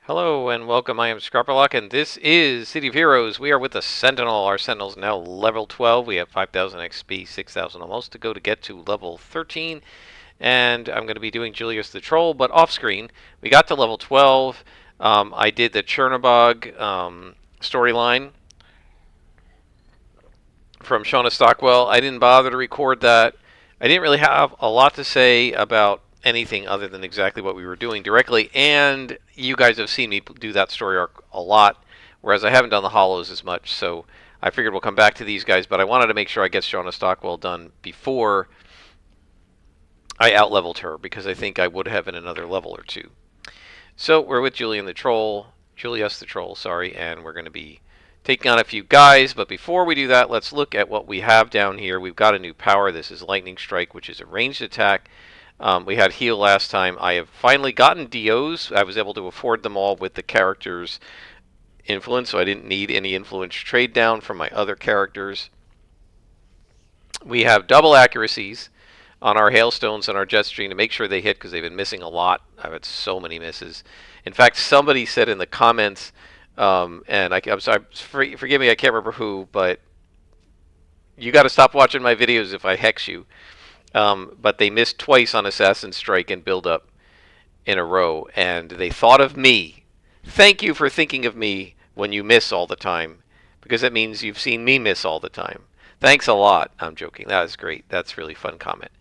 Hello and welcome. I am Scarperlock, and this is City of Heroes. We are with the Sentinel. Our Sentinel's now level 12. We have 5,000 XP, 6,000 almost to go to get to level 13. And I'm going to be doing Julius the Troll, but off screen. We got to level 12. I did the Chernobog storyline from Shauna Stockwell. I didn't bother to record that. I didn't really have a lot to say about anything other than exactly what we were doing directly, and you guys have seen me do that story arc a lot, whereas I haven't done the hollows as much, so I figured we'll come back to these guys, but I wanted to make sure I get Shauna Stockwell done before I outleveled her, because I think I would have in another level or two. So we're with Julius the Troll, sorry, and we're going to be taking on a few guys, but before we do that, let's look at what we have down here. We've got a new power. This is Lightning Strike, which is a ranged attack. We had heal last time. I have finally gotten DOs. I was able to afford them all with the character's influence, so I didn't need any influence trade down from my other characters. We have double accuracies on our hailstones and our jet stream to make sure they hit, because they've been missing a lot. I've had so many misses. In fact, somebody said in the comments, and I'm sorry, forgive me, I can't remember who, but you got to stop watching my videos if I hex you. But they missed twice on Assassin Strike and Build Up in a row, and they thought of me. Thank you for thinking of me when you miss all the time, because that means you've seen me miss all the time. Thanks a lot. I'm joking. That was great. That's a really fun comment.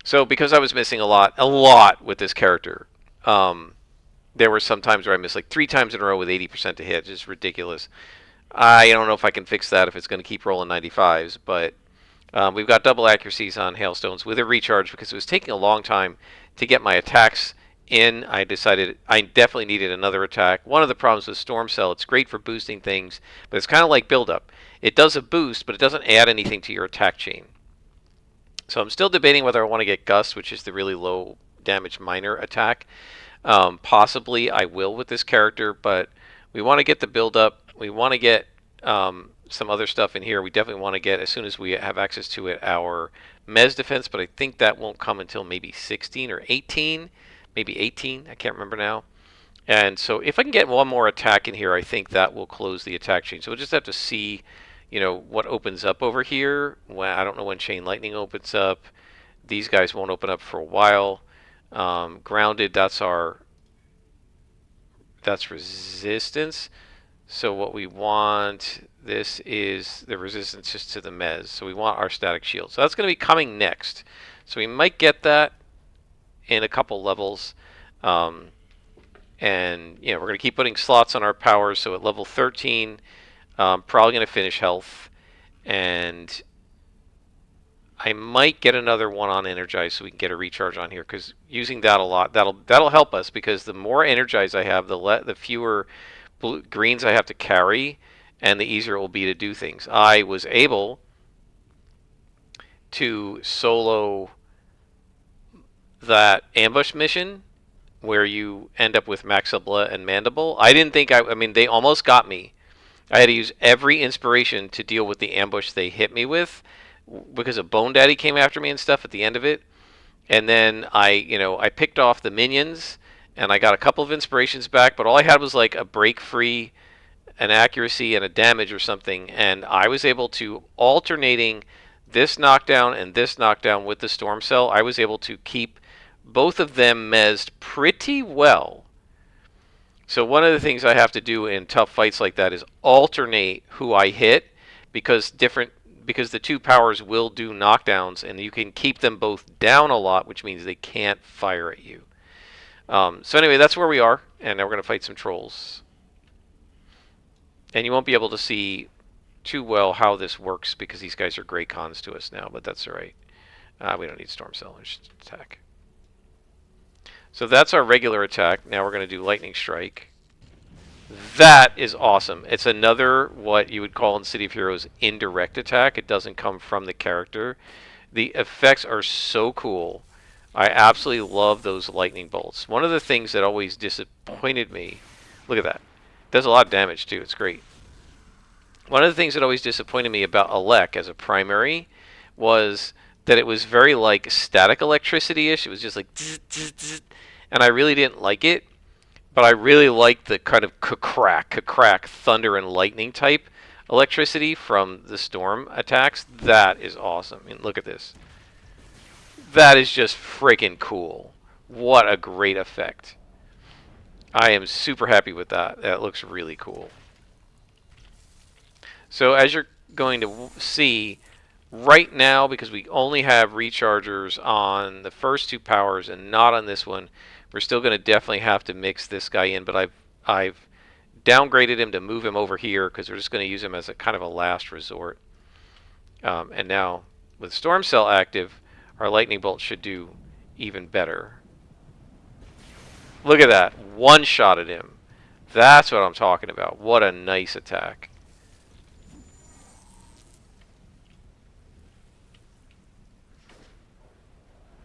So because I was missing a lot with this character, there were some times where I missed like 3 times in a row with 80% to hit. Just ridiculous. I don't know if I can fix that if it's going to keep rolling 95s, but we've got double accuracies on hailstones with a recharge because it was taking a long time to get my attacks in. I decided I definitely needed another attack. One of the problems with Storm Cell, it's great for boosting things, but it's kind of like build up. It does a boost, but it doesn't add anything to your attack chain. So I'm still debating whether I want to get Gust, which is the really low damage minor attack. Possibly I will with this character, but we want to get the build up. We want to get some other stuff in here. We definitely want to get, as soon as we have access to it, our Mez defense, but I think that won't come until maybe 16 or 18, maybe 18, I can't remember now. And so if I can get one more attack in here, I think that will close the attack chain. So we'll just have to see, what opens up over here. Well, I don't know when Chain Lightning opens up. These guys won't open up for a while. Grounded, that's resistance. So what we want, this is the resistance just to the Mez. So we want our static shield. So that's going to be coming next. So we might get that in a couple levels. And we're going to keep putting slots on our powers. So at level 13, probably going to finish health. And I might get another one on Energize so we can get a recharge on here, because using that a lot, that'll help us, because the more Energize I have, the fewer greens I have to carry, and the easier it will be to do things. I was able to solo that ambush mission where you end up with Maxilla and Mandible. I didn't think I mean, they almost got me. I had to use every inspiration to deal with the ambush they hit me with, because a Bone Daddy came after me and stuff at the end of it. And then I picked off the minions, and I got a couple of inspirations back, but all I had was like a break free, an accuracy, and a damage or something, and I was able to, alternating this knockdown and this knockdown with the Storm Cell, I was able to keep both of them mezzed pretty well. So one of the things I have to do in tough fights like that is alternate who I hit, because the two powers will do knockdowns, and you can keep them both down a lot, which means they can't fire at you. So anyway, that's where we are, and now we're going to fight some trolls. And you won't be able to see too well how this works, because these guys are gray cons to us now, but that's all right. We don't need Storm Cell, just attack. So that's our regular attack. Now we're going to do Lightning Strike. That is awesome. It's another, what you would call in City of Heroes, indirect attack. It doesn't come from the character. The effects are so cool. I absolutely love those lightning bolts. One of the things that always disappointed me, look at that. It does a lot of damage too. It's great. One of the things that always disappointed me about Elec as a primary was that it was very like static electricity-ish. It was just like zzz, zzz, zzz, and I really didn't like it. But I really like the kind of crack, thunder and lightning type electricity from the storm attacks. That is awesome. I mean, look at this. That is just freaking cool. What a great effect. I am super happy with that. That looks really cool. So as you're going to see, right now, because we only have rechargers on the first two powers and not on this one, we're still going to definitely have to mix this guy in, but I've downgraded him to move him over here because we're just going to use him as a kind of a last resort. And now with Storm Cell active, our lightning bolt should do even better. Look at that. One shot at him. That's what I'm talking about. What a nice attack.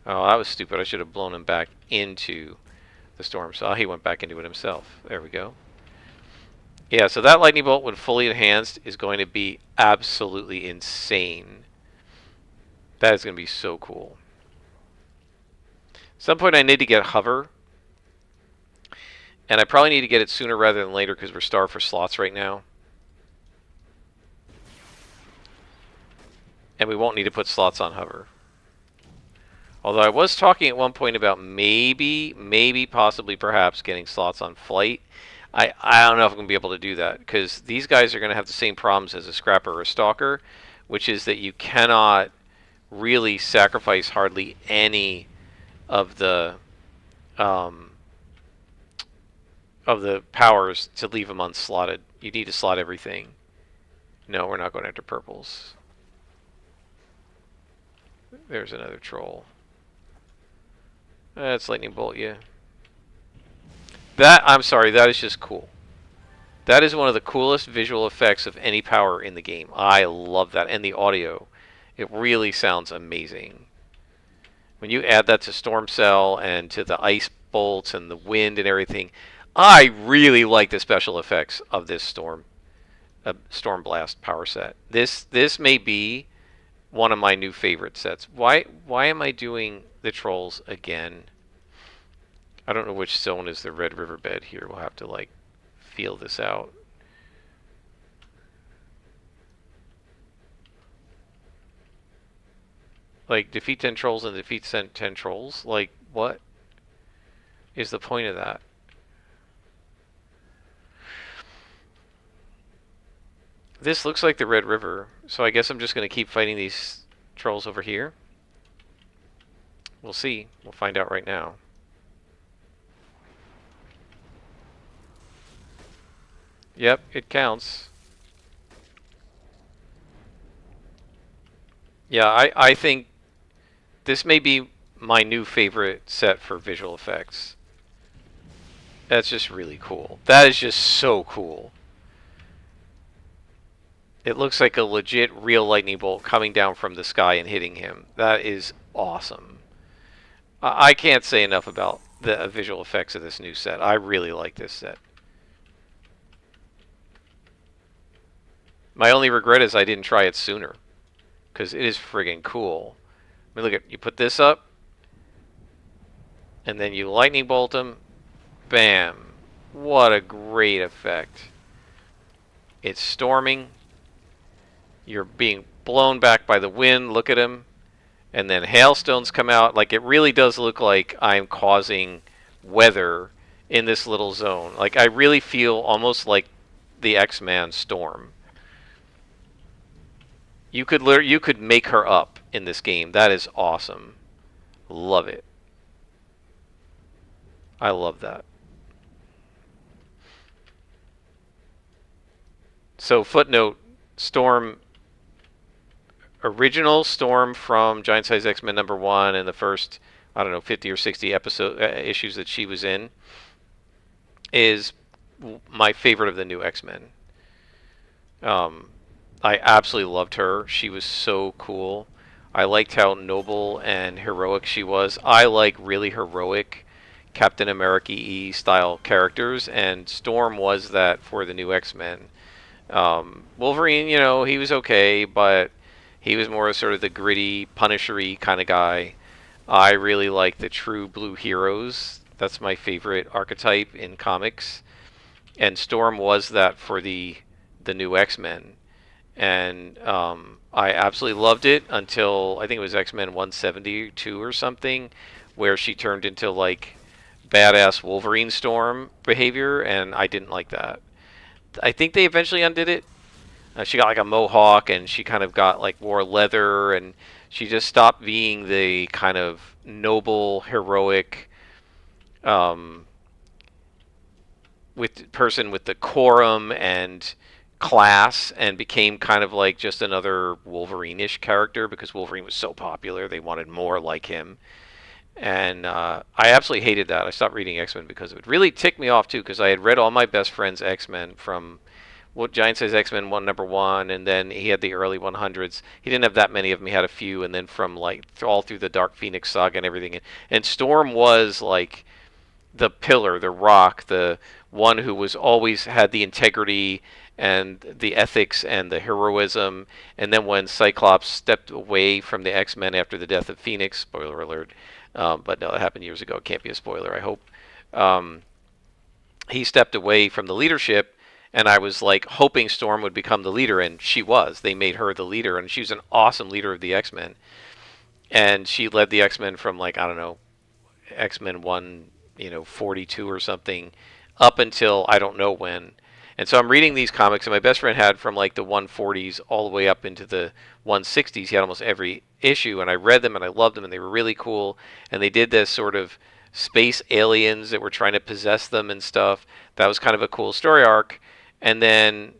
Oh, that was stupid. I should have blown him back into the storm cell. He went back into it himself. There we go. Yeah, so that lightning bolt when fully enhanced is going to be absolutely insane. That is going to be so cool. At some point I need to get hover. And I probably need to get it sooner rather than later because we're starved for slots right now. And we won't need to put slots on hover. Although I was talking at one point about maybe, possibly, perhaps getting slots on flight. I don't know if I'm going to be able to do that because these guys are going to have the same problems as a scrapper or a stalker, which is that you cannot really sacrifice hardly any of the powers to leave them unslotted. You need to slot everything. No, we're not going after purples. There's another troll. That's lightning bolt, yeah. I'm sorry, that is just cool. That is one of the coolest visual effects of any power in the game. I love that. And the audio. It really sounds amazing. When you add that to Storm Cell and to the ice bolts and the wind and everything, I really like the special effects of this Storm Blast power set. This may be one of my new favorite sets. Why am I doing the trolls again? I don't know which zone is the red riverbed here. We'll have to like feel this out. Like defeat 10 trolls and defeat 10 trolls? Like what is the point of that? This looks like the Red River, so I guess I'm just going to keep fighting these trolls over here. We'll see. We'll find out right now. Yep, it counts. Yeah, I think this may be my new favorite set for visual effects. That's just really cool. That is just so cool. It looks like a legit real lightning bolt coming down from the sky and hitting him. That is awesome. I can't say enough about the visual effects of this new set. I really like this set. My only regret is I didn't try it sooner, because it is friggin' cool. I mean, look at, you put this up, and then you lightning bolt him. Bam. What a great effect. It's storming. You're being blown back by the wind. Look at him. And then hailstones come out. Like, it really does look like I'm causing weather in this little zone. Like, I really feel almost like the X-Man storm. You could make her up in this game. That is awesome. Love it. I love that. So footnote, original Storm from Giant Size X-Men #1 and the first, I don't know, 50 or 60 issues that she was in is my favorite of the new X-Men. I absolutely loved her. She was so cool. I liked how noble and heroic she was. I like really heroic Captain America-y style characters, and Storm was that for the new X-Men. Wolverine, you know, he was okay, but he was more sort of the gritty, Punisher-y kind of guy. I really like the true blue heroes That's my favorite archetype in comics, and Storm was that for the new X-Men. And I absolutely loved it until I think it was X-Men 172 or something, where she turned into like badass Wolverine Storm behavior, and I didn't like that. I think they eventually undid it. She got like a mohawk, and she kind of got like wore leather, and she just stopped being the kind of noble, heroic, um, with person with decorum and class, and became kind of like just another Wolverine-ish character because Wolverine was so popular. They wanted more like him. And I absolutely hated that. I stopped reading X-Men because of it. Really ticked me off too, because I had read all my best friend's X-Men from Giant Size X-Men one #1, and then he had the early 100s. He didn't have that many of them. He had a few, and then from like all through the Dark Phoenix saga and everything. And Storm was like the pillar, the rock, the one who was always had the integrity and the ethics and the heroism. And then when Cyclops stepped away from the X-Men after the death of Phoenix, spoiler alert, but no, it happened years ago. It can't be a spoiler, I hope. Um, he stepped away from the leadership, and I was like hoping Storm would become the leader, and she was. They made her the leader, and she was an awesome leader of the X-Men. And she led the X-Men from like, I don't know, X-Men 1, 42 or something, up until I don't know when. And so I'm reading these comics, and my best friend had from like the 140s all the way up into the 160s. He had almost every issue, and I read them, and I loved them, and they were really cool. And they did this sort of space aliens that were trying to possess them and stuff. That was kind of a cool story arc. And then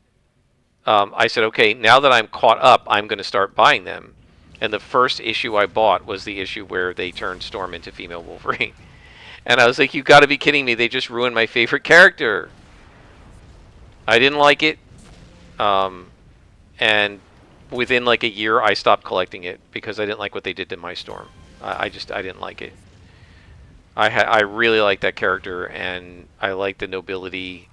I said, okay, now that I'm caught up, I'm going to start buying them. And the first issue I bought was the issue where they turned Storm into female Wolverine. And I was like, you got to be kidding me. They just ruined my favorite character. I didn't like it. And within like a year, I stopped collecting it because I didn't like what they did to my Storm. I didn't like it. I really like that character, and I like the nobility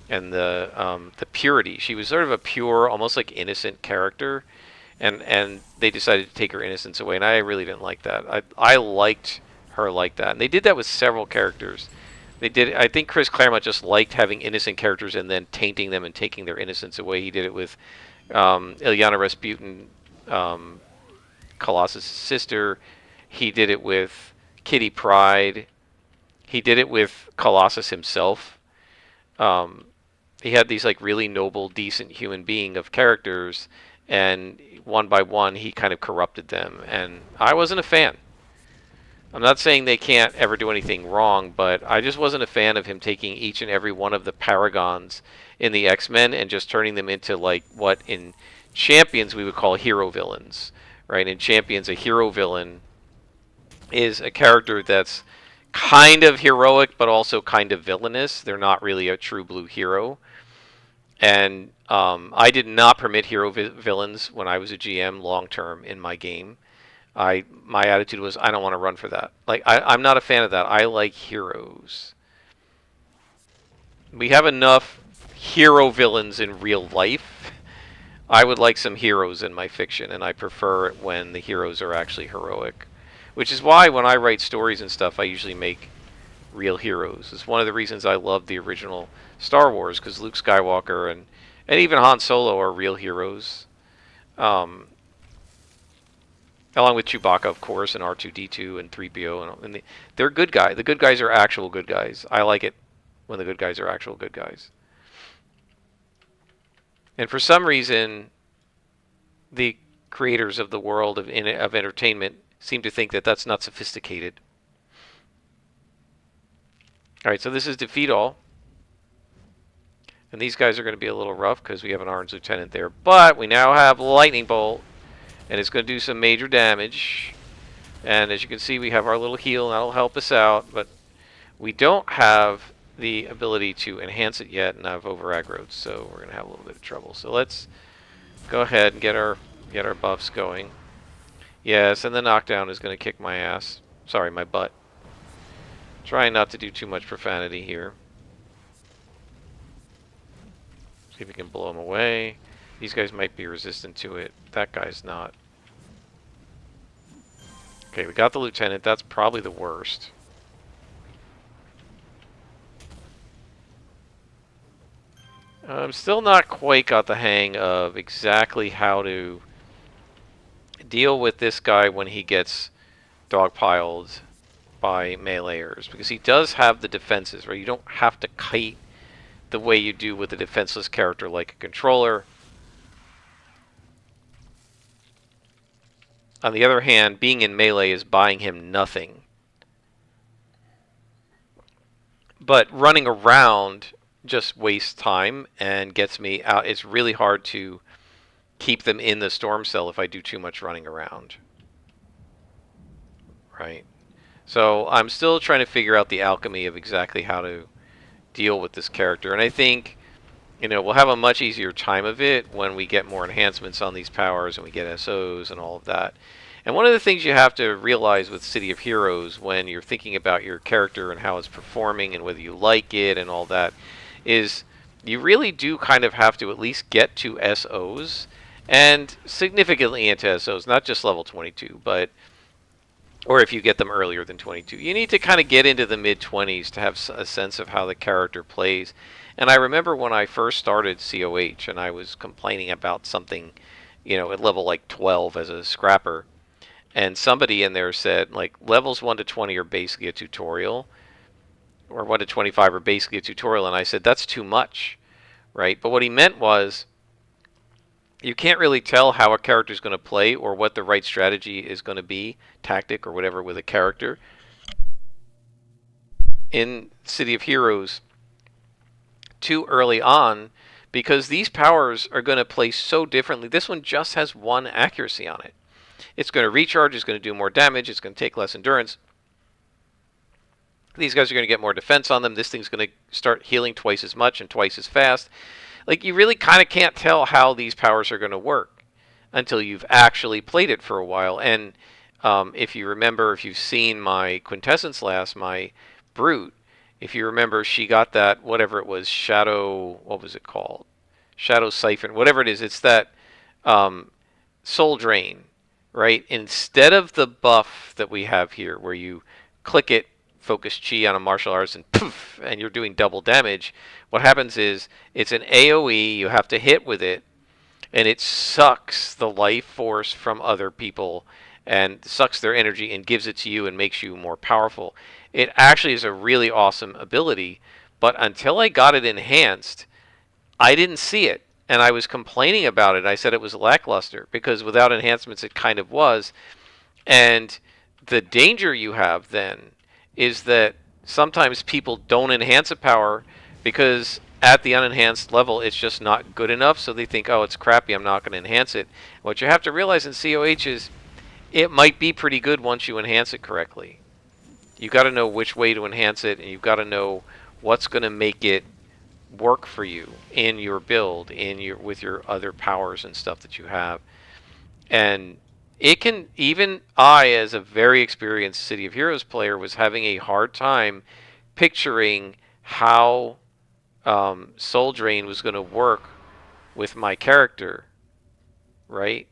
and the purity. She was sort of a pure, almost like innocent character, and they decided to take her innocence away, and I really didn't like that. I liked her like that, and they did that with several characters. They did. I think Chris Claremont just liked having innocent characters and then tainting them and taking their innocence away. He did it with Ilyana Rasputin, Colossus' sister. He did it with Kitty Pryde. He did it with Colossus himself. He had these like really noble, decent human being of characters, and one by one he kind of corrupted them, and I wasn't a fan. I'm not saying they can't ever do anything wrong, but I just wasn't a fan of him taking each and every one of the paragons in the X-Men and just turning them into like what in Champions we would call hero villains, right? In Champions, a hero villain is a character that's kind of heroic but also kind of villainous. They're not really a true blue hero. And I did not permit hero villains when I was a GM long term in my game. My attitude was I don't want to run for that. Like I'm not a fan of that. I like heroes. We have enough hero villains in real life. I would like some heroes in my fiction, and I prefer it when the heroes are actually heroic. Which is why when I write stories and stuff, I usually make real heroes. It's one of the reasons I love the original Star Wars, because Luke Skywalker and even Han Solo are real heroes. Um, Along with Chewbacca, of course, and R2-D2 and 3PO, and they're good guys. The good guys are actual good guys. I like it when the good guys are actual good guys. And for some reason, the creators of the world of entertainment seem to think that that's not sophisticated. All right, so this is defeat all. And these guys are going to be a little rough because we have an orange lieutenant there. But we now have lightning bolt, and it's going to do some major damage. And as you can see, we have our little heal, and that'll help us out. But we don't have the ability to enhance it yet, and I've over aggroed, so we're going to have a little bit of trouble. So let's go ahead and get our buffs going. Yes, and the knockdown is going to kick my ass. Sorry, my butt. Trying not to do too much profanity here. See if we can blow them away. These guys might be resistant to it. That guy's not. Okay, we got the lieutenant. That's probably the worst. I'm still not quite got the hang of exactly how to deal with this guy when he gets dogpiled by meleeers, because he does have the defenses, right? You don't have to kite the way you do with a defenseless character like a controller. On the other hand, being in melee is buying him nothing. But running around just wastes time and gets me out. It's really hard to keep them in the storm cell if I do too much running around. Right? So I'm still trying to figure out the alchemy of exactly how to deal with this character. And I think, we'll have a much easier time of it when we get more enhancements on these powers and we get SOs and all of that. And one of the things you have to realize with City of Heroes when you're thinking about your character and how it's performing and whether you like it and all that is you really do kind of have to at least get to SOs and significantly into SOs, not just level 22, but or if you get them earlier than 22. You need to kind of get into the mid-20s to have a sense of how the character plays. And I remember when I first started COH and I was complaining about something, at level like 12 as a scrapper, and somebody in there said, like, levels 1 to 20 are basically a tutorial, or 1 to 25 are basically a tutorial, and I said, that's too much, right? But what he meant was, you can't really tell how a character is going to play or what the right strategy is going to be, tactic or whatever, with a character in City of Heroes too early on, because these powers are going to play so differently. This one just has 1 accuracy on it. It's going to recharge, it's going to do more damage, it's going to take less endurance. These guys are going to get more defense on them. This thing's going to start healing twice as much and twice as fast. Like, you really kind of can't tell how these powers are going to work until you've actually played it for a while. And if you remember, if you've seen my Quintessence Last, my Brute, if you remember, she got that, whatever it was, Shadow, what was it called? Shadow Siphon, whatever it is. It's that Soul Drain, right? Instead of the buff that we have here, where you click it, focus chi on a martial arts, and poof, and you're doing double damage, what happens is it's an AoE, you have to hit with it, and it sucks the life force from other people and sucks their energy and gives it to you and makes you more powerful. It actually is a really awesome ability, but until I got it enhanced, I didn't see it. And I was complaining about it. I said it was lackluster because without enhancements, it kind of was. And the danger you have then is that sometimes people don't enhance a power because at the unenhanced level it's just not good enough, so they think, oh, it's crappy, I'm not going to enhance it. What you have to realize in COH is it might be pretty good once you enhance it correctly. You've got to know which way to enhance it, and you've got to know what's going to make it work for you in your build, with your other powers and stuff that you have. And it can, even I, as a very experienced City of Heroes player, was having a hard time picturing how Soul Drain was going to work with my character, right?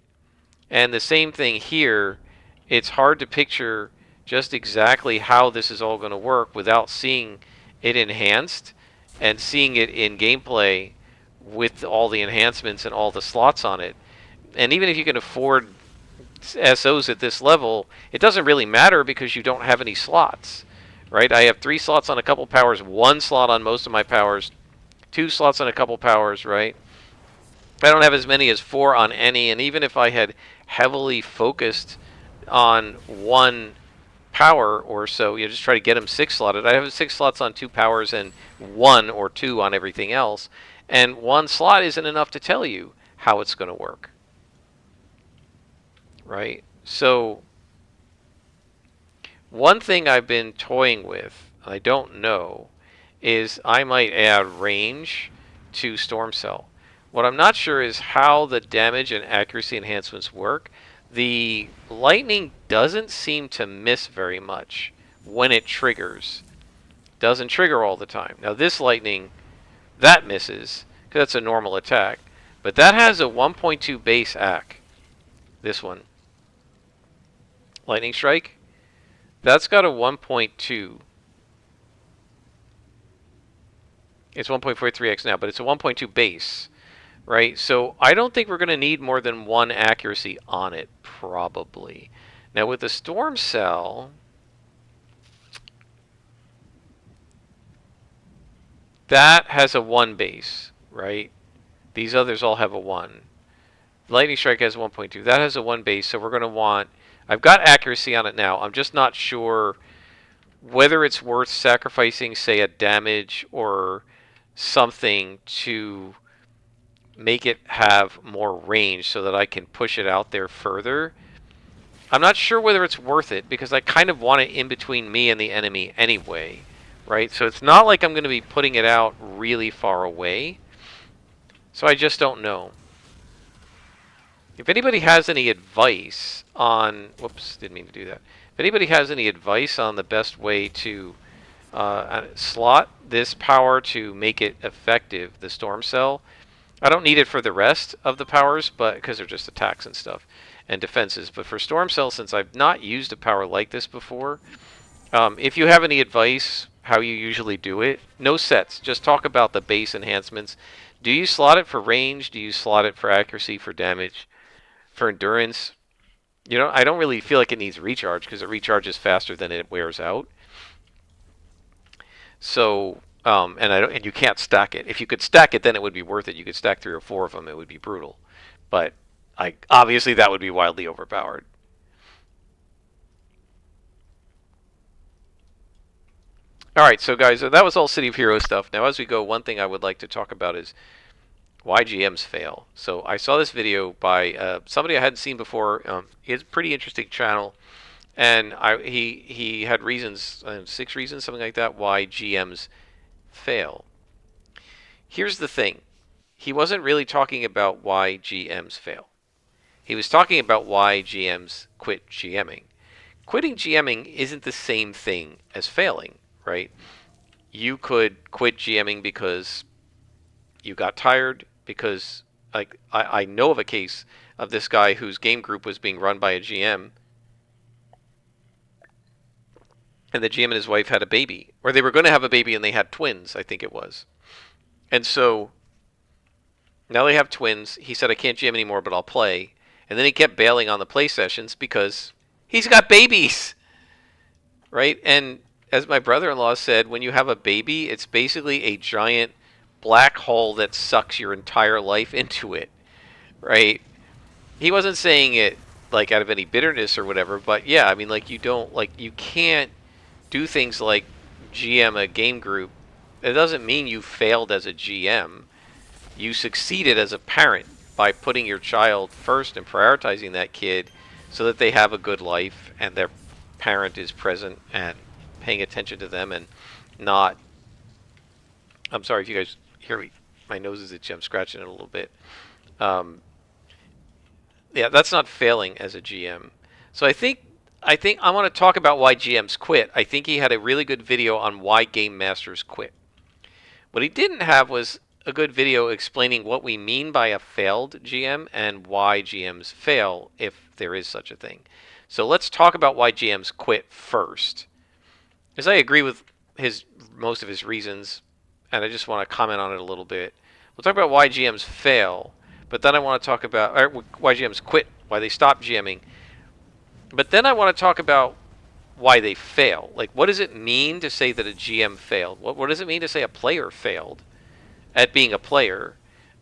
And the same thing here. It's hard to picture just exactly how this is all going to work without seeing it enhanced and seeing it in gameplay with all the enhancements and all the slots on it. And even if you can afford SOs at this level, it doesn't really matter because you don't have any slots, right? I have 3 slots on a couple powers, 1 slot on most of my powers, 2 slots on a couple powers, right? I don't have as many as 4 on any, and even if I had heavily focused on 1 power or so, just try to get them 6 slotted. I have 6 slots on 2 powers and 1 or 2 on everything else, and 1 slot isn't enough to tell you how it's going to work. Right? So, one thing I've been toying with, I don't know, is I might add range to Storm Cell. What I'm not sure is how the damage and accuracy enhancements work. The lightning doesn't seem to miss very much when it triggers. Doesn't trigger all the time. Now this lightning, that misses, because that's a normal attack. But that has a 1.2 base AC. This one. Lightning Strike. That's got a 1.2. It's 1.43x now, but it's a 1.2 base, right? So I don't think we're going to need more than one accuracy on it, probably. Now with the storm cell, that has a 1 base, right? These others all have a 1. Lightning Strike has 1.2. That has a 1 base, so we're going to want... I've got accuracy on it now. I'm just not sure whether it's worth sacrificing, say, a damage or something to make it have more range so that I can push it out there further. I'm not sure whether it's worth it because I kind of want it in between me and the enemy anyway, right? So it's not like I'm going to be putting it out really far away. So I just don't know. If anybody has any advice on... Whoops, didn't mean to do that. If anybody has any advice on the best way to slot this power to make it effective, the storm cell, I don't need it for the rest of the powers, but because they're just attacks and stuff and defenses. But for storm cell, since I've not used a power like this before, if you have any advice how you usually do it, no sets. Just talk about the base enhancements. Do you slot it for range? Do you slot it for accuracy, for damage, for endurance? You know, I don't really feel like it needs recharge because it recharges faster than it wears out. So, and you can't stack it. If you could stack it, then it would be worth it. You could stack 3 or 4 of them. It would be brutal. But obviously that would be wildly overpowered. All right, so guys, that was all City of Heroes stuff. Now, as we go, one thing I would like to talk about is why GMs fail. So I saw this video by somebody I hadn't seen before. It's a pretty interesting channel, and he had reasons, 6 reasons, something like that, why GMs fail. Here's the thing. He wasn't really talking about why GMs fail. He was talking about why GMs quit GMing. Quitting GMing isn't the same thing as failing, right? You could quit GMing because you got tired, because like I know of a case of this guy whose game group was being run by a GM, and the GM and his wife had a baby, or they were going to have a baby and they had twins, I think it was. And so now they have twins. He said, I can't GM anymore, but I'll play. And then he kept bailing on the play sessions because he's got babies, right? And as my brother-in-law said, when you have a baby, it's basically a giant black hole that sucks your entire life into it, right? He wasn't saying it like out of any bitterness or whatever, but yeah, I mean, like, you can't do things like GM a game group. It doesn't mean you failed as a GM. You succeeded as a parent by putting your child first and prioritizing that kid so that they have a good life and their parent is present and paying attention to them and not... I'm sorry if you guys hear me. My nose is itchy. I'm scratching it a little bit. Yeah, that's not failing as a GM. So I think I want to talk about why GMs quit. I think he had a really good video on why game masters quit. What he didn't have was a good video explaining what we mean by a failed GM and why GMs fail, if there is such a thing. So let's talk about why GMs quit first. Because I agree with most of his reasons, and I just want to comment on it a little bit. We'll talk about why GMs fail, but then I want to talk about why GMs quit, why they stop GMing. But then I want to talk about why they fail. Like, what does it mean to say that a GM failed? What does it mean to say a player failed at being a player?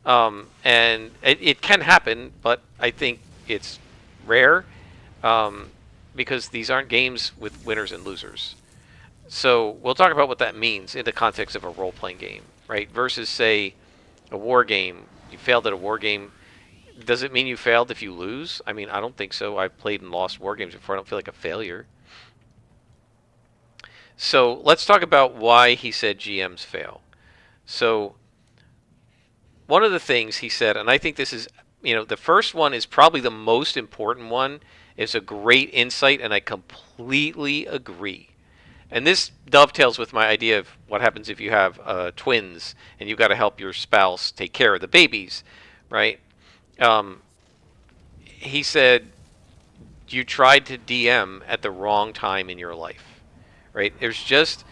And it can happen, but I think it's rare because these aren't games with winners and losers. So we'll talk about what that means in the context of a role-playing game, right? Versus, say, a war game. You failed at a war game. Does it mean you failed if you lose? I mean, I don't think so. I've played and lost war games before. I don't feel like a failure. So let's talk about why he said GMs fail. So one of the things he said, and I think this is, the first one is probably the most important one. It's a great insight, and I completely agree. And this dovetails with my idea of what happens if you have twins and you've got to help your spouse take care of the babies, right? He said you tried to DM at the wrong time in your life, right? There's just,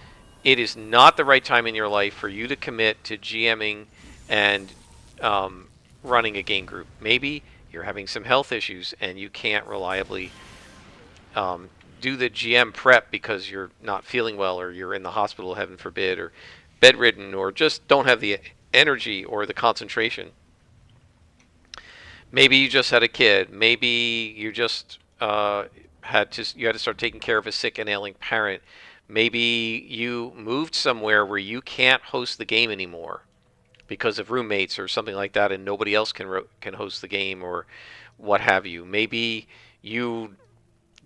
it is not the right time in your life for you to commit to GMing and um, running a game group. Maybe you're having some health issues and you can't reliably do the GM prep because you're not feeling well, or you're in the hospital, heaven forbid, or bedridden, or just don't have the energy or the concentration. Maybe you just had a kid. Maybe you just had to start taking care of a sick and ailing parent. Maybe you moved somewhere where you can't host the game anymore because of roommates or something like that, and nobody else can host the game or what have you. Maybe you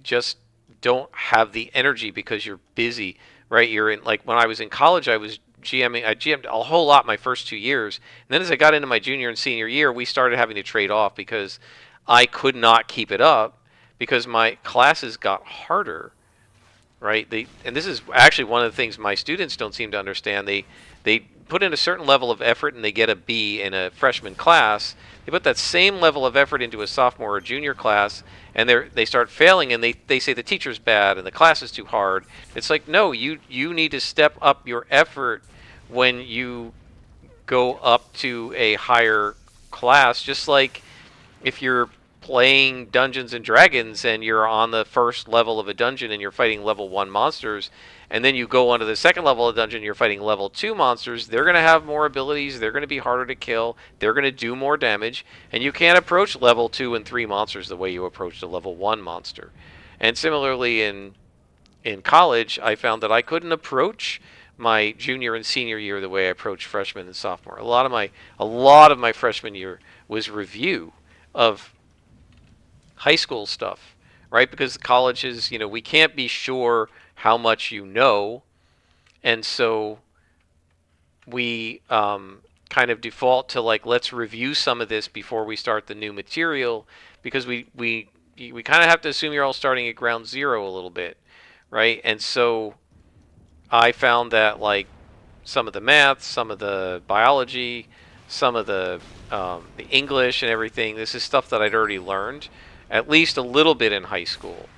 just don't have the energy because you're busy, right? You're in, like when I was in college, I was GMing. I GM'd a whole lot my first 2 years, and then as I got into my junior and senior year, we started having to trade off because I could not keep it up because my classes got harder, right? And this is actually one of the things my students don't seem to understand. They put in a certain level of effort and they get a B in a freshman class. They put that same level of effort into a sophomore or junior class, and they start failing, and they say the teacher's bad and the class is too hard. It's like, no, you need to step up your effort when you go up to a higher class. Just like if you're playing Dungeons and Dragons and you're on the first level of a dungeon and you're fighting level 1 monsters, and then you go onto the second level of the dungeon, you're fighting level 2 monsters, they're going to have more abilities, they're going to be harder to kill, they're going to do more damage, and you can't approach level 2 and 3 monsters the way you approach the level 1 monster. And similarly in college, I found that I couldn't approach my junior and senior year the way I approached freshman and sophomore. A lot of my freshman year was review of high school stuff, right? Because colleges, we can't be sure how much you know, and so we kind of default to like, let's review some of this before we start the new material, because we kind of have to assume you're all starting at ground zero a little bit, right? And so I found that like some of the math, some of the biology, some of the English and everything. This is stuff that I'd already learned, at least a little bit in high school,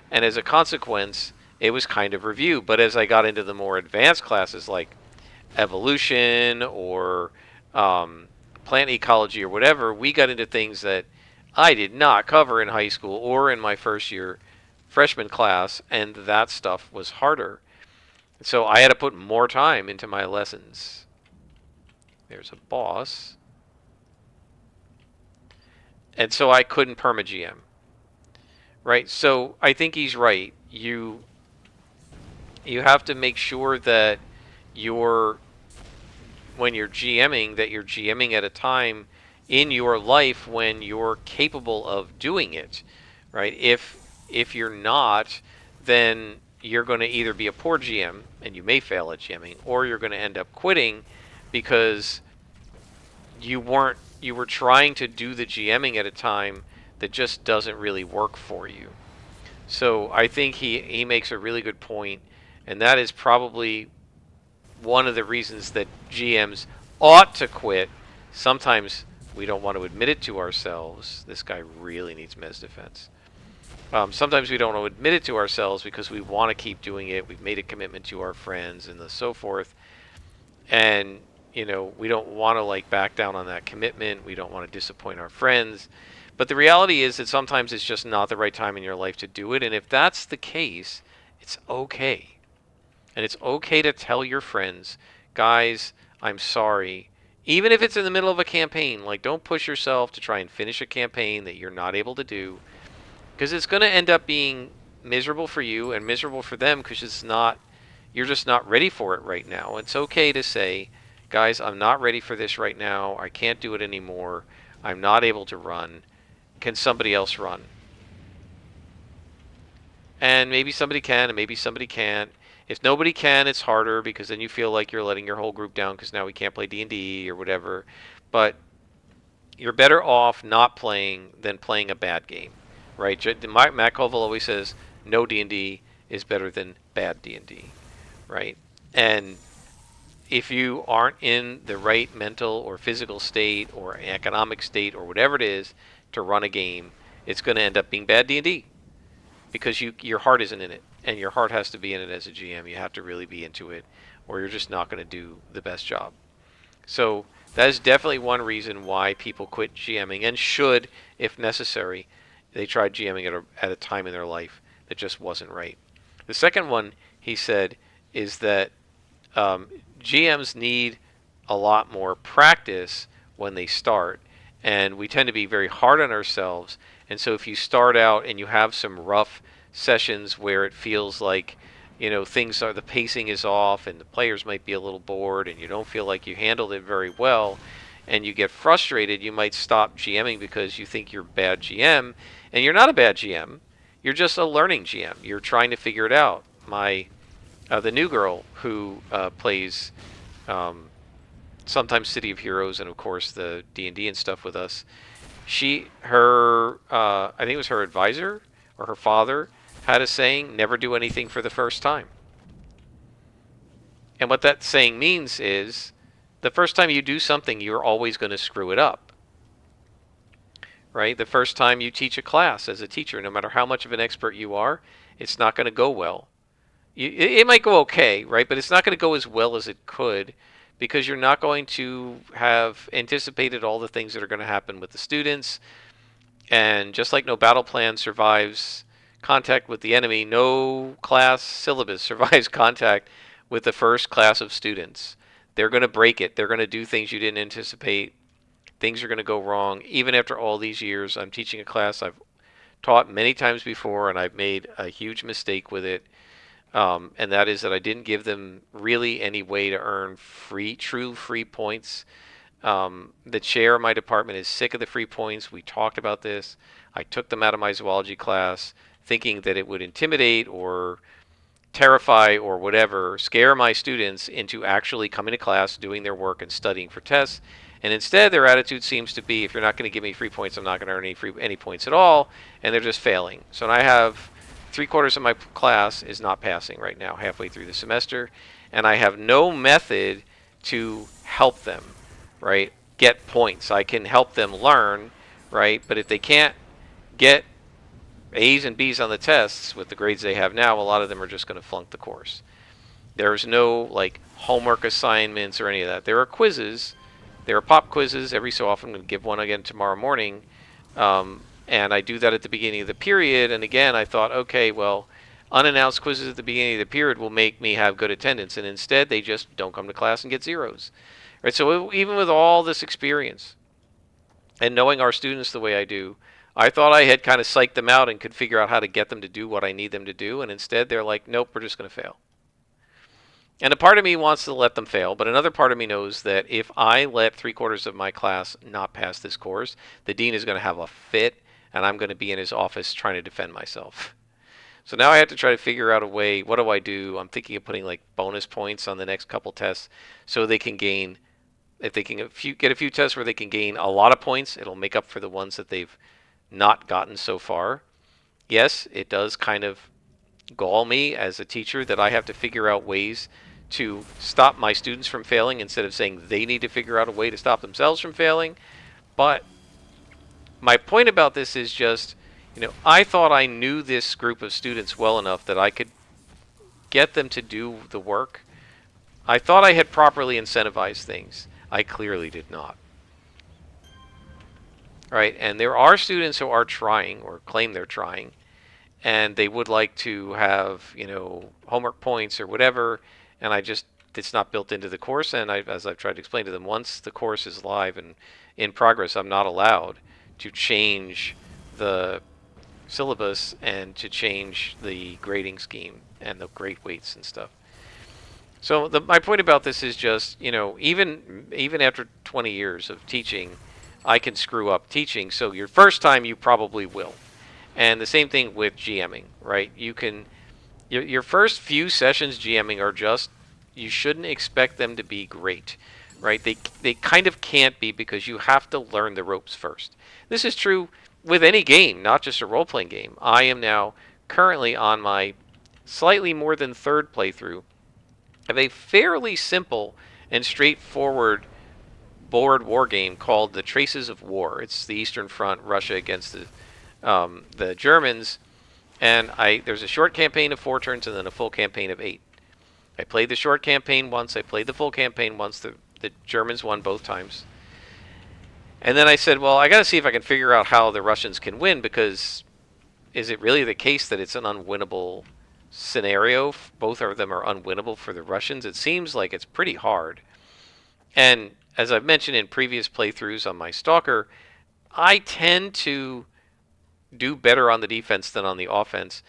and as a consequence, it was kind of review. But as I got into the more advanced classes like evolution or plant ecology or whatever, we got into things that I did not cover in high school or in my first year freshman class, and that stuff was harder. So I had to put more time into my lessons. There's a boss. And so I couldn't perma GM. Right? So I think he's right. You have to make sure that you're when you're GMing, that you're GMing at a time in your life when you're capable of doing it. Right? If you're not, then you're going to either be a poor GM and you may fail at GMing, or you're going to end up quitting because you were trying to do the GMing at a time that just doesn't really work for you. So I think he makes a really good point, and that is probably one of the reasons that GMs ought to quit. Sometimes we don't want to admit it to ourselves. This guy really needs Mez defense. Sometimes we don't want to admit it to ourselves because we want to keep doing it. We've made a commitment to our friends and so forth. And, we don't want to like back down on that commitment. We don't want to disappoint our friends. But the reality is that sometimes it's just not the right time in your life to do it. And if that's the case, it's okay. And it's okay to tell your friends, guys, I'm sorry. Even if it's in the middle of a campaign, like don't push yourself to try and finish a campaign that you're not able to do, because it's going to end up being miserable for you and miserable for them because you're just not ready for it right now. It's okay to say, guys, I'm not ready for this right now. I can't do it anymore. I'm not able to run. Can somebody else run? And maybe somebody can, and maybe somebody can't. If nobody can, it's harder because then you feel like you're letting your whole group down because now we can't play D&D or whatever. But you're better off not playing than playing a bad game, right? Matt Colville always says no D&D is better than bad D&D, right? And if you aren't in the right mental or physical state or economic state or whatever it is to run a game, it's going to end up being bad D&D because your heart isn't in it, and your heart has to be in it as a GM. You have to really be into it or you're just not going to do the best job. So that is definitely one reason why people quit GMing and should, if necessary, they tried GMing at a time in their life that just wasn't right. The second one, he said, is that GMs need a lot more practice when they start, and we tend to be very hard on ourselves. And so if you start out and you have some rough sessions where it feels like, things are, the pacing is off and the players might be a little bored and you don't feel like you handled it very well and you get frustrated, you might stop GMing because you think you're a bad GM, and you're not a bad GM. You're just a learning GM. You're trying to figure it out. The new girl who plays sometimes City of Heroes and of course the D&D and stuff with us, I think it was her advisor or her father had a saying, never do anything for the first time. And what that saying means is, the first time you do something, you're always going to screw it up. Right? The first time you teach a class as a teacher, no matter how much of an expert you are, it's not going to go well. It might go okay, right? But it's not going to go as well as it could, because you're not going to have anticipated all the things that are going to happen with the students. And just like no battle plan survives contact with the enemy, no class syllabus survives contact with the first class of students. They're going to break it. They're going to do things you didn't anticipate. Things are going to go wrong. Even after all these years, I'm teaching a class I've taught many times before, and I've made a huge mistake with it. And that is that I didn't give them really any way to earn true free points. The chair of my department is sick of the free points. We talked about this. I took them out of my zoology class thinking that it would intimidate or terrify or whatever, scare my students into actually coming to class, doing their work, and studying for tests. And instead, their attitude seems to be, if you're not going to give me free points, I'm not going to earn any points at all, and they're just failing. So I have 3/4 of my class is not passing right now, halfway through the semester, and I have no method to help them, right, get points. I can help them learn, right, but if they can't get A's and B's on the tests with the grades they have now, a lot of them are just going to flunk the course. There's no like homework assignments or any of that. There are quizzes. There are pop quizzes every so often. I'm going to give one again tomorrow morning. And I do that at the beginning of the period. And again, I thought, okay, well, unannounced quizzes at the beginning of the period will make me have good attendance. And instead, they just don't come to class and get zeros. Right? So even with all this experience and knowing our students the way I do, I thought I had kind of psyched them out and could figure out how to get them to do what I need them to do. And instead, they're like, nope, we're just going to fail. And a part of me wants to let them fail, but another part of me knows that if I let 3/4 of my class not pass this course, the dean is going to have a fit, and I'm going to be in his office trying to defend myself. So now I have to try to figure out a way. What do I do? I'm thinking of putting like bonus points on the next couple tests so they can gain. If they can get a few tests where they can gain a lot of points, it'll make up for the ones that they've not gotten so far. Yes, it does kind of gall me as a teacher that I have to figure out ways to stop my students from failing instead of saying they need to figure out a way to stop themselves from failing. But my point about this is just, I thought I knew this group of students well enough that I could get them to do the work. I thought I had properly incentivized things. I clearly did not. Right? And there are students who are trying or claim they're trying, and they would like to have, homework points or whatever, and it's not built into the course. And as I've tried to explain to them, once the course is live and in progress, I'm not allowed to change the syllabus and to change the grading scheme and the grade weights and stuff. So my point about this is just, even after 20 years of teaching, I can screw up teaching. So your first time, you probably will. And the same thing with GMing, right? Your first few sessions GMing are just, you shouldn't expect them to be great, right? They kind of can't be, because you have to learn the ropes first. This is true with any game, not just a role-playing game. I am now currently on my slightly more than third playthrough of a fairly simple and straightforward board war game called The Traces of War. It's the Eastern Front, Russia against the Germans, and there's a short campaign of 4 turns and then a full campaign of 8. I played the short campaign once. I played the full campaign once. The Germans won both times. And then I said, well, I got to see if I can figure out how the Russians can win, because is it really the case that it's an unwinnable scenario? Both of them are unwinnable for the Russians. It seems like it's pretty hard. And as I've mentioned in previous playthroughs on my Stalker, I tend to do better on the defense than on the offense.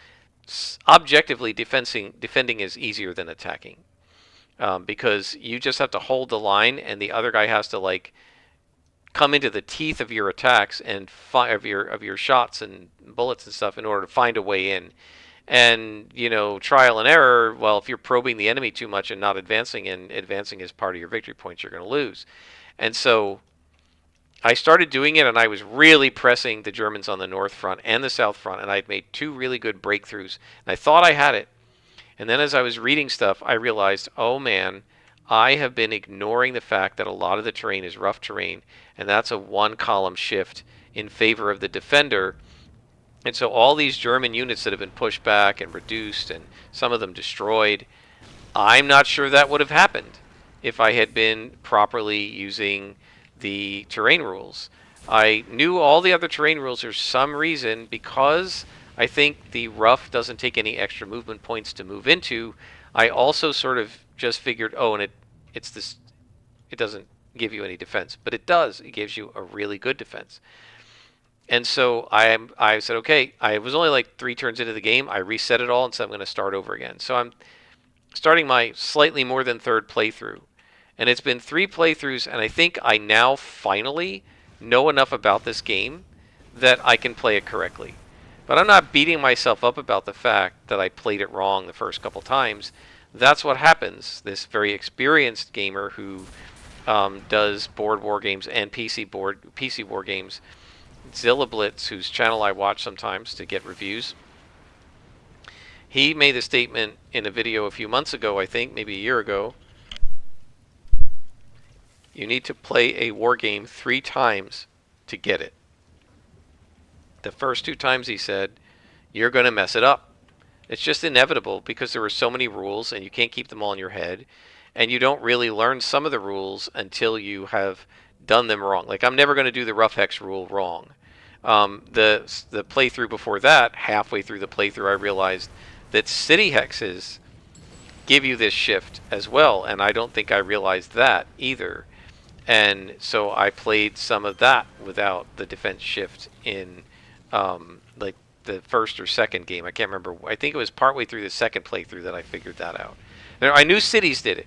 Objectively, defending is easier than attacking, because you just have to hold the line, and the other guy has to like come into the teeth of your attacks and of your shots and bullets and stuff in order to find a way in. And trial and error. Well, if you're probing the enemy too much and not advancing, and advancing is part of your victory points, you're going to lose. And so I started doing it, and I was really pressing the Germans on the north front and the south front, and I'd made two really good breakthroughs, and I thought I had it. And then as I was reading stuff, I realized, oh man, I have been ignoring the fact that a lot of the terrain is rough terrain, and that's a one-column shift in favor of the defender. And so all these German units that have been pushed back and reduced, and some of them destroyed, I'm not sure that would have happened if I had been properly using the terrain rules. I knew all the other terrain rules for some reason, because I think the rough doesn't take any extra movement points to move into. I also sort of just figured, oh, and it doesn't give you any defense, but it does. It gives you a really good defense. And so I said, okay, I was only like 3 turns into the game. I reset it all and said I'm going to start over again. So I'm starting my slightly more than third playthrough. And it's been 3 playthroughs, and I think I now finally know enough about this game that I can play it correctly. But I'm not beating myself up about the fact that I played it wrong the first couple times. That's what happens. This very experienced gamer who does board war games and PC war games, Zilla Blitz, whose channel I watch sometimes to get reviews, he made the statement in a video a few months ago, I think, maybe a year ago. You need to play a war game 3 times to get it. The first 2 times, he said, you're going to mess it up. It's just inevitable, because there are so many rules and you can't keep them all in your head, and you don't really learn some of the rules until you have done them wrong. Like, I'm never going to do the rough hex rule wrong. The playthrough before that, halfway through the playthrough, I realized that city hexes give you this shift as well, and I don't think I realized that either. And so I played some of that without the defense shift in like the first or second game. I can't remember. I think it was partway through the second playthrough that I figured that out. Now, I knew cities did it.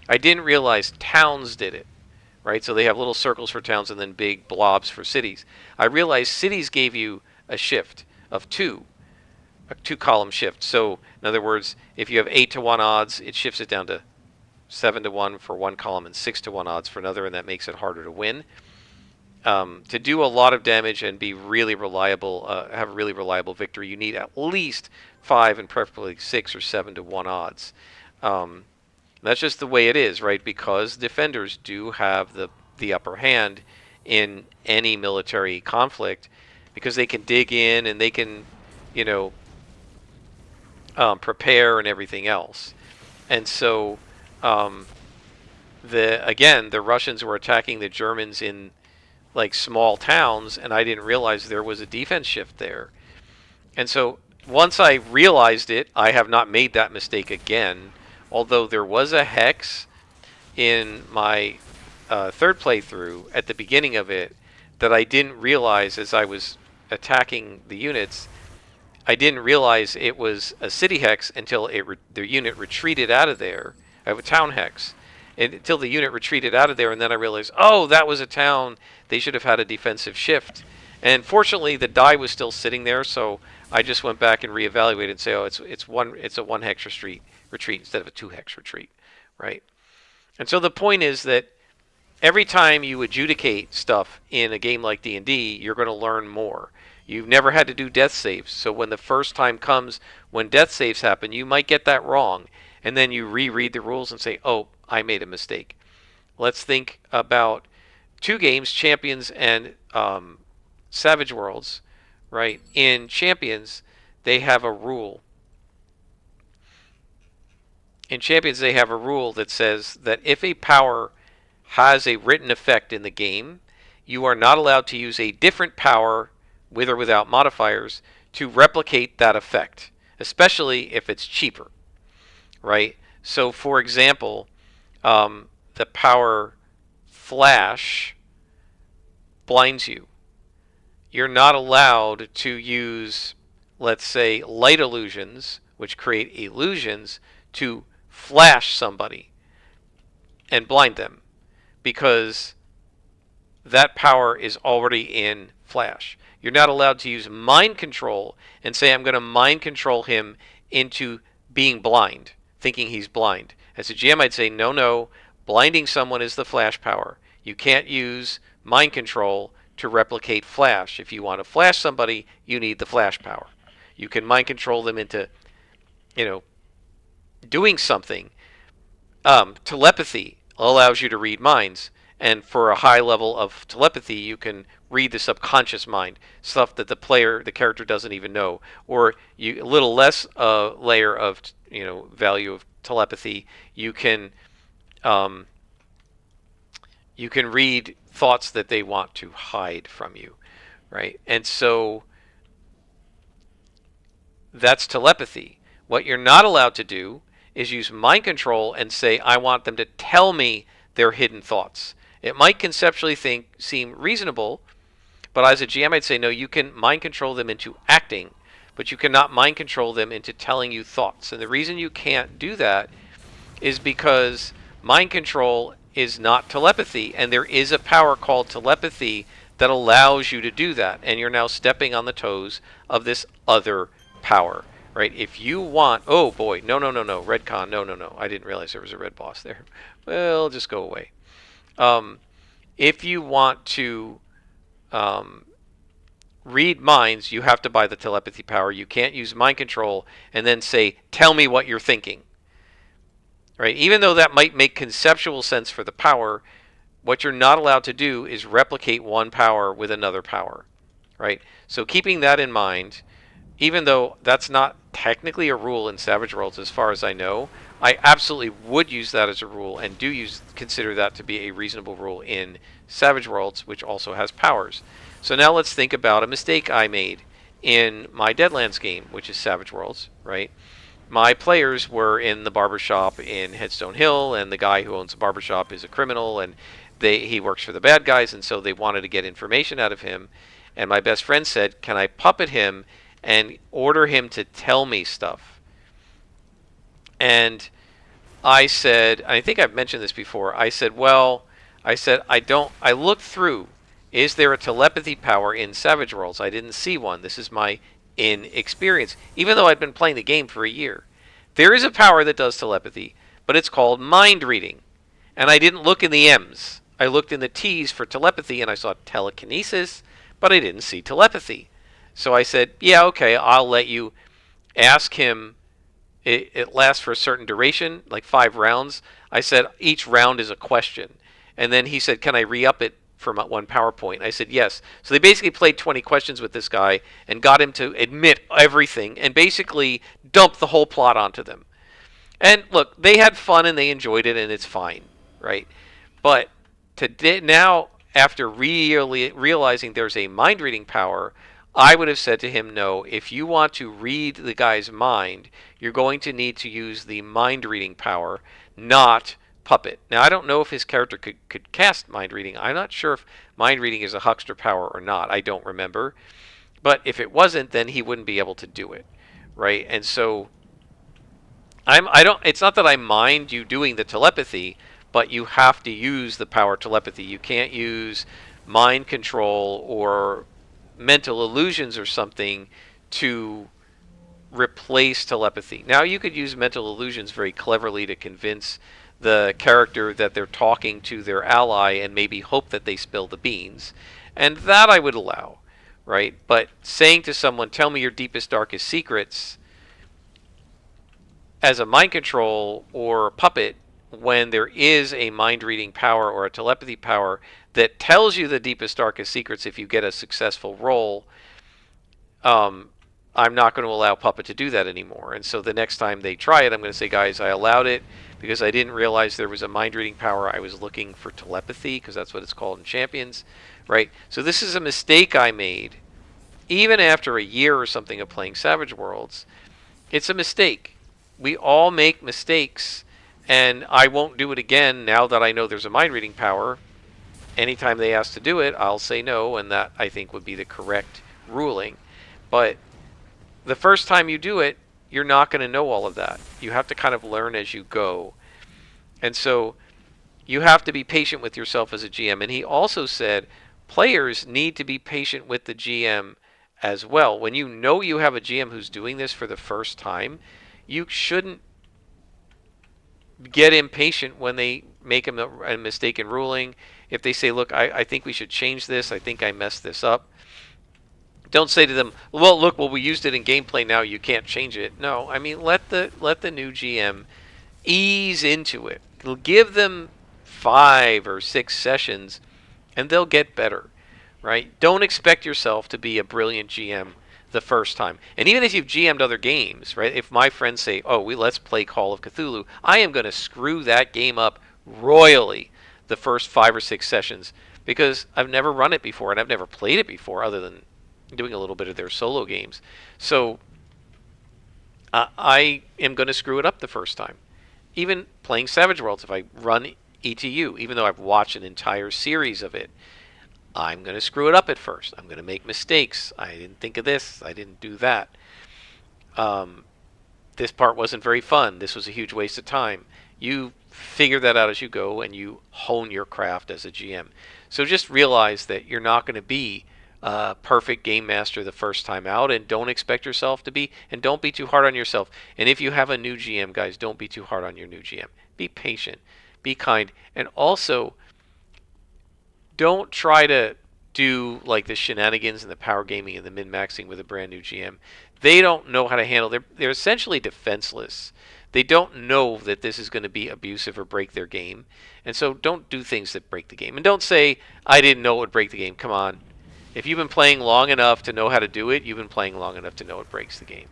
I didn't realize towns did it. Right? So they have little circles for towns and then big blobs for cities. I realized cities gave you a shift of 2, a 2-column shift. So in other words, if you have 8-to-1 odds, it shifts it down to 7-to-1 for one column and 6-to-1 odds for another, and that makes it harder to win. To do a lot of damage and be really reliable, have a really reliable victory, you need at least 5 and preferably 6 or 7-to-1 odds. That's just the way it is, right? Because defenders do have the upper hand in any military conflict, because they can dig in and they can, prepare and everything else. And so, the Russians were attacking the Germans in like small towns, and I didn't realize there was a defense shift there. And so once I realized it, I have not made that mistake again. Although there was a hex in my third playthrough at the beginning of it that I didn't realize as I was attacking the units. I didn't realize it was a city hex until the unit retreated out of there. I have a town hex. Until the unit retreated out of there, and then I realized, oh, that was a town. They should have had a defensive shift. And fortunately, the die was still sitting there, so I just went back and reevaluated and say, oh, it's a 1 hex retreat instead of a 2 hex retreat, right? And so the point is that every time you adjudicate stuff in a game like D&D, you're going to learn more. You've never had to do death saves, so when the first time comes when death saves happen, you might get that wrong, and then you reread the rules and say, oh, I made a mistake. Let's think about 2 games, Champions and Savage Worlds, right? In Champions, they have a rule in Champions they have a rule that says that if a power has a written effect in the game, you are not allowed to use a different power, with or without modifiers, to replicate that effect, especially if it's cheaper, right? So, for example, the power Flash blinds you. You're not allowed to use, let's say, light illusions, which create illusions, to flash somebody and blind them, because that power is already in Flash. You're not allowed to use mind control and say, I'm going to mind control him into being blind, thinking he's blind. As a GM, I'd say, no, no, blinding someone is the Flash power. You can't use mind control to replicate Flash. If you want to flash somebody, you need the Flash power. You can mind control them into, you know, doing something. Telepathy allows you to read minds, and for a high level of telepathy, you can read the subconscious mind, stuff that the character doesn't even know, or a little less layer of value of telepathy. Um, you can read thoughts that they want to hide from you, right? And so that's telepathy. What you're not allowed to do is use mind control and say, I want them to tell me their hidden thoughts. It might conceptually seem reasonable, but as a GM, I'd say, no, you can mind control them into acting, but you cannot mind control them into telling you thoughts. And the reason you can't do that is because mind control is not telepathy, and there is a power called telepathy that allows you to do that, and you're now stepping on the toes of this other power, right? If you want, oh boy, no, no, no, no, Redcon, no, no, no, I didn't realize there was a red boss there. Well, just go away. If you want to read minds, you have to buy the telepathy power. You can't use mind control and then say, tell me what you're thinking. Right? Even though that might make conceptual sense for the power, what you're not allowed to do is replicate one power with another power. Right? So keeping that in mind, even though that's not technically a rule in Savage Worlds as far as I know, I absolutely would use that as a rule and consider that to be a reasonable rule in Savage Worlds, which also has powers. So now let's think about a mistake I made in my Deadlands game, which is Savage Worlds, right? My players were in the barbershop in Headstone Hill, and the guy who owns the barbershop is a criminal, and he works for the bad guys, and so they wanted to get information out of him. And my best friend said, can I puppet him and order him to tell me stuff? And I said, I think I've mentioned this before, I said, I looked through, is there a telepathy power in Savage Worlds? I didn't see one. This is my inexperience, even though I'd been playing the game for a year. There is a power that does telepathy, but it's called mind reading. And I didn't look in the M's. I looked in the T's for telepathy, and I saw telekinesis, but I didn't see telepathy. So I said, yeah, okay, I'll let you ask him. It lasts for a certain duration, like 5 rounds. I said, each round is a question. And then he said, can I re-up it for one PowerPoint? I said, yes. So they basically played 20 questions with this guy and got him to admit everything and basically dumped the whole plot onto them. And look, they had fun and they enjoyed it, and it's fine, right? But now, after realizing there's a mind reading power, I would have said to him, no, if you want to read the guy's mind, you're going to need to use the mind reading power, not puppet. Now, I don't know if his character could cast mind reading. I'm not sure if mind reading is a huckster power or not. I don't remember. But if it wasn't, then he wouldn't be able to do it, right? And so it's not that I mind you doing the telepathy, but you have to use the power telepathy. You can't use mind control or mental illusions or something to replace telepathy. Now, you could use mental illusions very cleverly to convince the character that they're talking to their ally and maybe hope that they spill the beans. And that I would allow, right? But saying to someone, tell me your deepest, darkest secrets, as a mind control or a puppet, when there is a mind reading power or a telepathy power that tells you the deepest, darkest secrets if you get a successful roll, I'm not going to allow Puppet to do that anymore. And so the next time they try it, I'm going to say, guys, I allowed it because I didn't realize there was a mind reading power. I was looking for telepathy because that's what it's called in Champions, right? So this is a mistake I made. Even after a year or something of playing Savage Worlds, it's a mistake. We all make mistakes, and I won't do it again now that I know there's a mind reading power. Anytime they ask to do it, I'll say no, and that I think would be the correct ruling. But the first time you do it, you're not going to know all of that. You have to kind of learn as you go. And so you have to be patient with yourself as a GM. And he also said players need to be patient with the GM as well. When you know you have a GM who's doing this for the first time, you shouldn't get impatient when they make a mistaken ruling. If they say, look, I think we should change this, I think I messed this up, don't say to them, well, look, we used it in gameplay now, you can't change it. No, I mean, let the new GM ease into it. Give them 5 or 6 sessions, and they'll get better, right? Don't expect yourself to be a brilliant GM the first time. And even if you've GM'd other games, right? If my friends say, oh, let's play Call of Cthulhu, I am going to screw that game up royally the first 5 or 6 sessions because I've never run it before and I've never played it before other than doing a little bit of their solo games. So I am going to screw it up the first time. Even playing Savage Worlds, if I run ETU, even though I've watched an entire series of it, I'm going to screw it up at first. I'm going to make mistakes. I didn't think of this. I didn't do that. This part wasn't very fun. This was a huge waste of time. You figure that out as you go, and you hone your craft as a GM. So just realize that you're not going to be a perfect game master the first time out, and don't expect yourself to be, and don't be too hard on yourself. And if you have a new GM, guys, don't be too hard on your new GM. Be patient. Be kind. And also, don't try to do like the shenanigans and the power gaming and the min-maxing with a brand new GM. They don't know how to handle. They're essentially defenseless. They don't know that this is going to be abusive or break their game. And so don't do things that break the game. And don't say, I didn't know it would break the game. Come on. If you've been playing long enough to know how to do it, you've been playing long enough to know it breaks the game.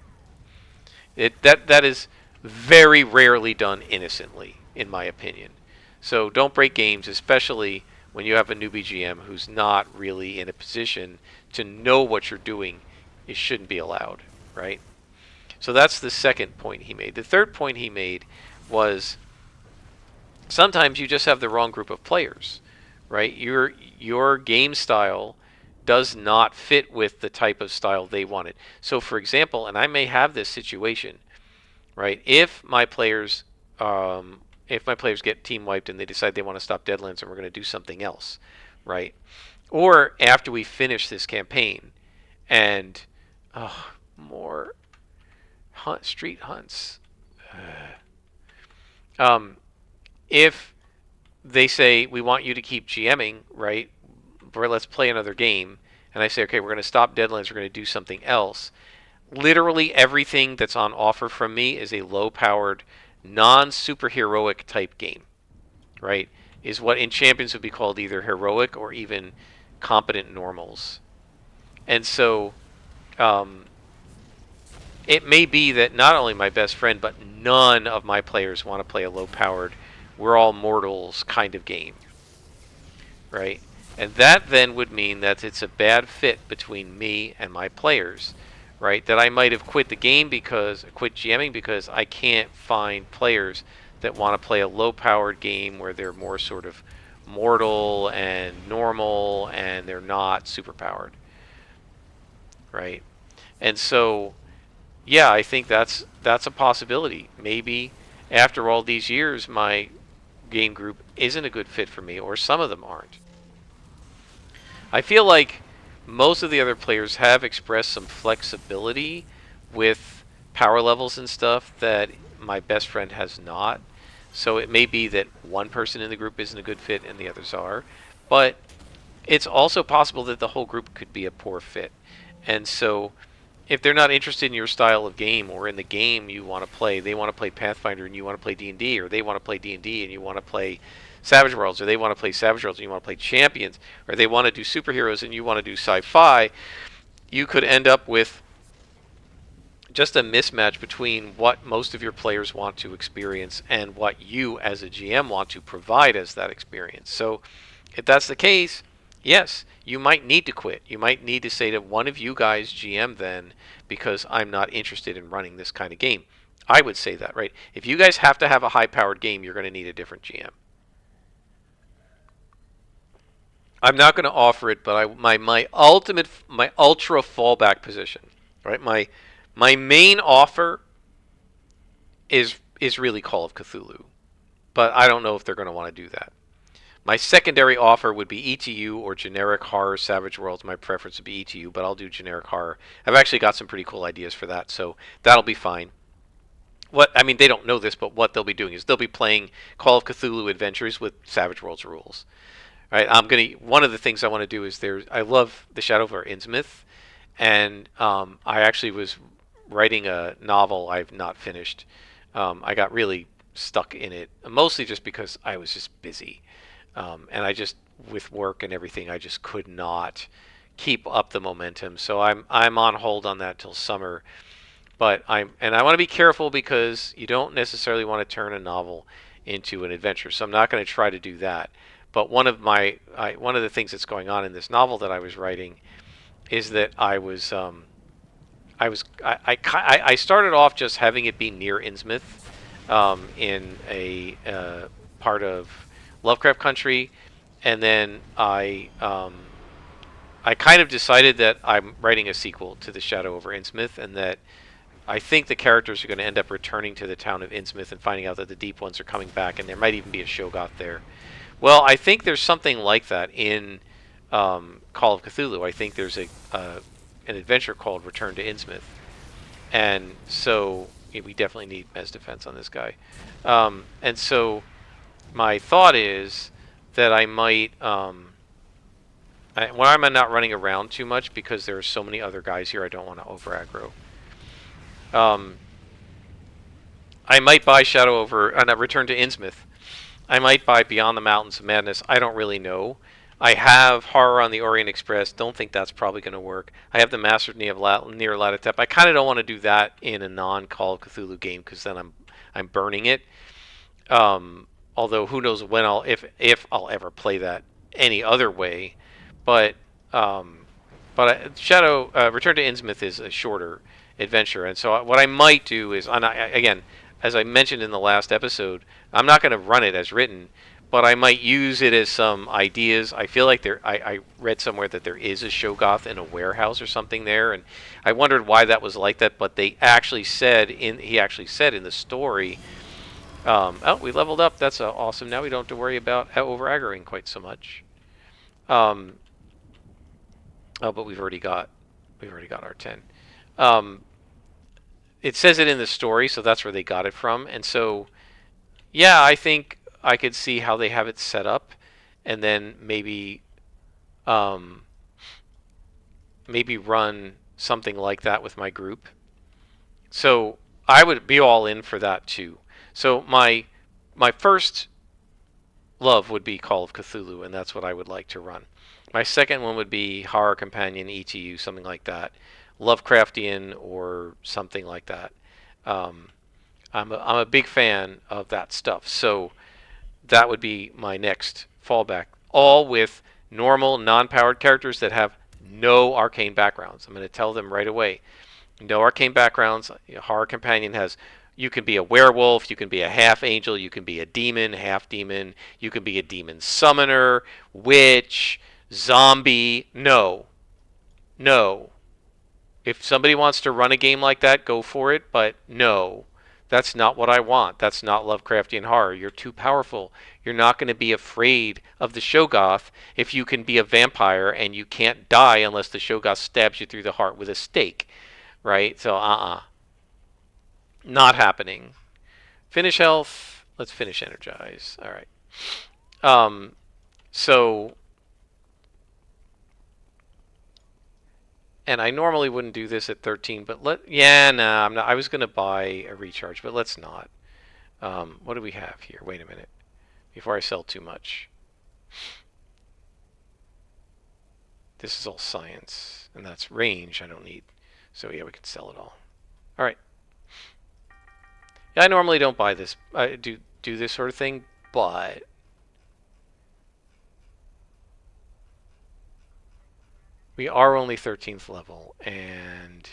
That is very rarely done innocently, in my opinion. So don't break games, especially when you have a newbie GM who's not really in a position to know what you're doing. It shouldn't be allowed, right? So that's the second point he made. The third point he made was sometimes you just have the wrong group of players, right? Your game style does not fit with the type of style they wanted. So for example, and I may have this situation, right? If my players get team wiped and they decide they want to stop Deadlands and we're going to do something else, right? Or after we finish this campaign and more street hunts. If they say, we want you to keep GMing, right? Or let's play another game. And I say, okay, we're going to stop Deadlands. We're going to do something else. Literally everything that's on offer from me is a low-powered, non-superheroic type game, right? Is what in Champions would be called either heroic or even competent normals. And so it may be that not only my best friend, but none of my players want to play a low-powered, we're all mortals kind of game, right? And that then would mean that it's a bad fit between me and my players, right? That I might have quit the game quit GMing because I can't find players that want to play a low-powered game where they're more sort of mortal and normal and they're not super-powered, right? And so, yeah, I think that's a possibility. Maybe after all these years, my game group isn't a good fit for me, or some of them aren't. I feel like most of the other players have expressed some flexibility with power levels and stuff that my best friend has not. So it may be that one person in the group isn't a good fit and the others are. But it's also possible that the whole group could be a poor fit. And so if they're not interested in your style of game or in the game you want to play, they want to play Pathfinder and you want to play D&D, or they want to play D&D and you want to play Savage Worlds, or they want to play Savage Worlds and you want to play Champions, or they want to do superheroes and you want to do sci-fi, you could end up with just a mismatch between what most of your players want to experience and what you as a GM want to provide as that experience. So if that's the case, yes, you might need to quit. You might need to say to one of you guys, GM, then, because I'm not interested in running this kind of game. I would say that, right? If you guys have to have a high powered game, you're going to need a different GM. I'm not going to offer it, but my ultra fallback position, right? My main offer is really Call of Cthulhu, but I don't know if they're going to want to do that. My secondary offer would be ETU or generic horror Savage Worlds. My preference would be ETU, but I'll do generic horror. I've actually got some pretty cool ideas for that, so that'll be fine. What I mean, they don't know this, but what they'll be doing is they'll be playing Call of Cthulhu Adventures with Savage Worlds rules. Right? One of the things I want to do is I love the Shadow over Innsmouth, and I actually was writing a novel I've not finished. I got really stuck in it, mostly just because I was just busy, and I just with work and everything, I just could not keep up the momentum. So I'm on hold on that till summer. But I want to be careful because you don't necessarily want to turn a novel into an adventure. So I'm not going to try to do that. But one of the things that's going on in this novel that I was writing is that I started off just having it be near Innsmouth, in a part of Lovecraft Country, and then I kind of decided that I'm writing a sequel to The Shadow over Innsmouth, and that I think the characters are going to end up returning to the town of Innsmouth and finding out that the Deep Ones are coming back, and there might even be a Shogoth there. Well, I think there's something like that in Call of Cthulhu. I think there's an adventure called Return to Innsmouth, and so yeah, we definitely need Mez defense on this guy. And so my thought is that I might. Why am I not running around too much? Because there are so many other guys here. I don't want to over aggro. Um, I might buy Shadow over Return to Innsmouth. I might buy Beyond the Mountains of Madness. I don't really know. I have Horror on the Orient Express. Don't think that's probably going to work. I have the Masters Near Latitep. I kind of don't want to do that in a non-Call of Cthulhu game because then I'm burning it. Although who knows when if I'll ever play that any other way. But Shadow Return to Innsmouth is a shorter adventure, and so what I might do is, again, as I mentioned in the last episode, I'm not going to run it as written, but I might use it as some ideas. I feel like I read somewhere that there is a Shogoth in a warehouse or something there, and I wondered why that was like that. But he actually said in the story, oh, we leveled up. That's awesome. Now we don't have to worry about over aggroing quite so much. Oh, but we've already got our 10. It says it in the story, so that's where they got it from. And so, yeah, I think I could see how they have it set up, and then maybe run something like that with my group. So I would be all in for that too. So my first love would be Call of Cthulhu, and that's what I would like to run. My second one would be Horror Companion, ETU, something like that. Lovecraftian or something like that. I'm a big fan of that stuff. So that would be my next fallback. All with normal, non-powered characters that have no arcane backgrounds. I'm going to tell them right away. No arcane backgrounds. Horror Companion has. You can be a werewolf. You can be a half angel. You can be a demon, half demon. You can be a demon summoner, witch, zombie. No. No. If somebody wants to run a game like that, go for it. But no. That's not what I want. That's not Lovecraftian horror. You're too powerful. You're not going to be afraid of the Shogoth if you can be a vampire and you can't die unless the Shogoth stabs you through the heart with a stake. Right? So, not happening. Finish health. Let's finish energize. All right. So, and I normally wouldn't do this at 13, but I'm not. I was going to buy a recharge, but let's not. What do we have here? Wait a minute. Before I sell too much. This is all science, and that's range I don't need. So yeah, we can sell it all. All right. Yeah, I normally don't buy this. I do this sort of thing, but we are only 13th level, and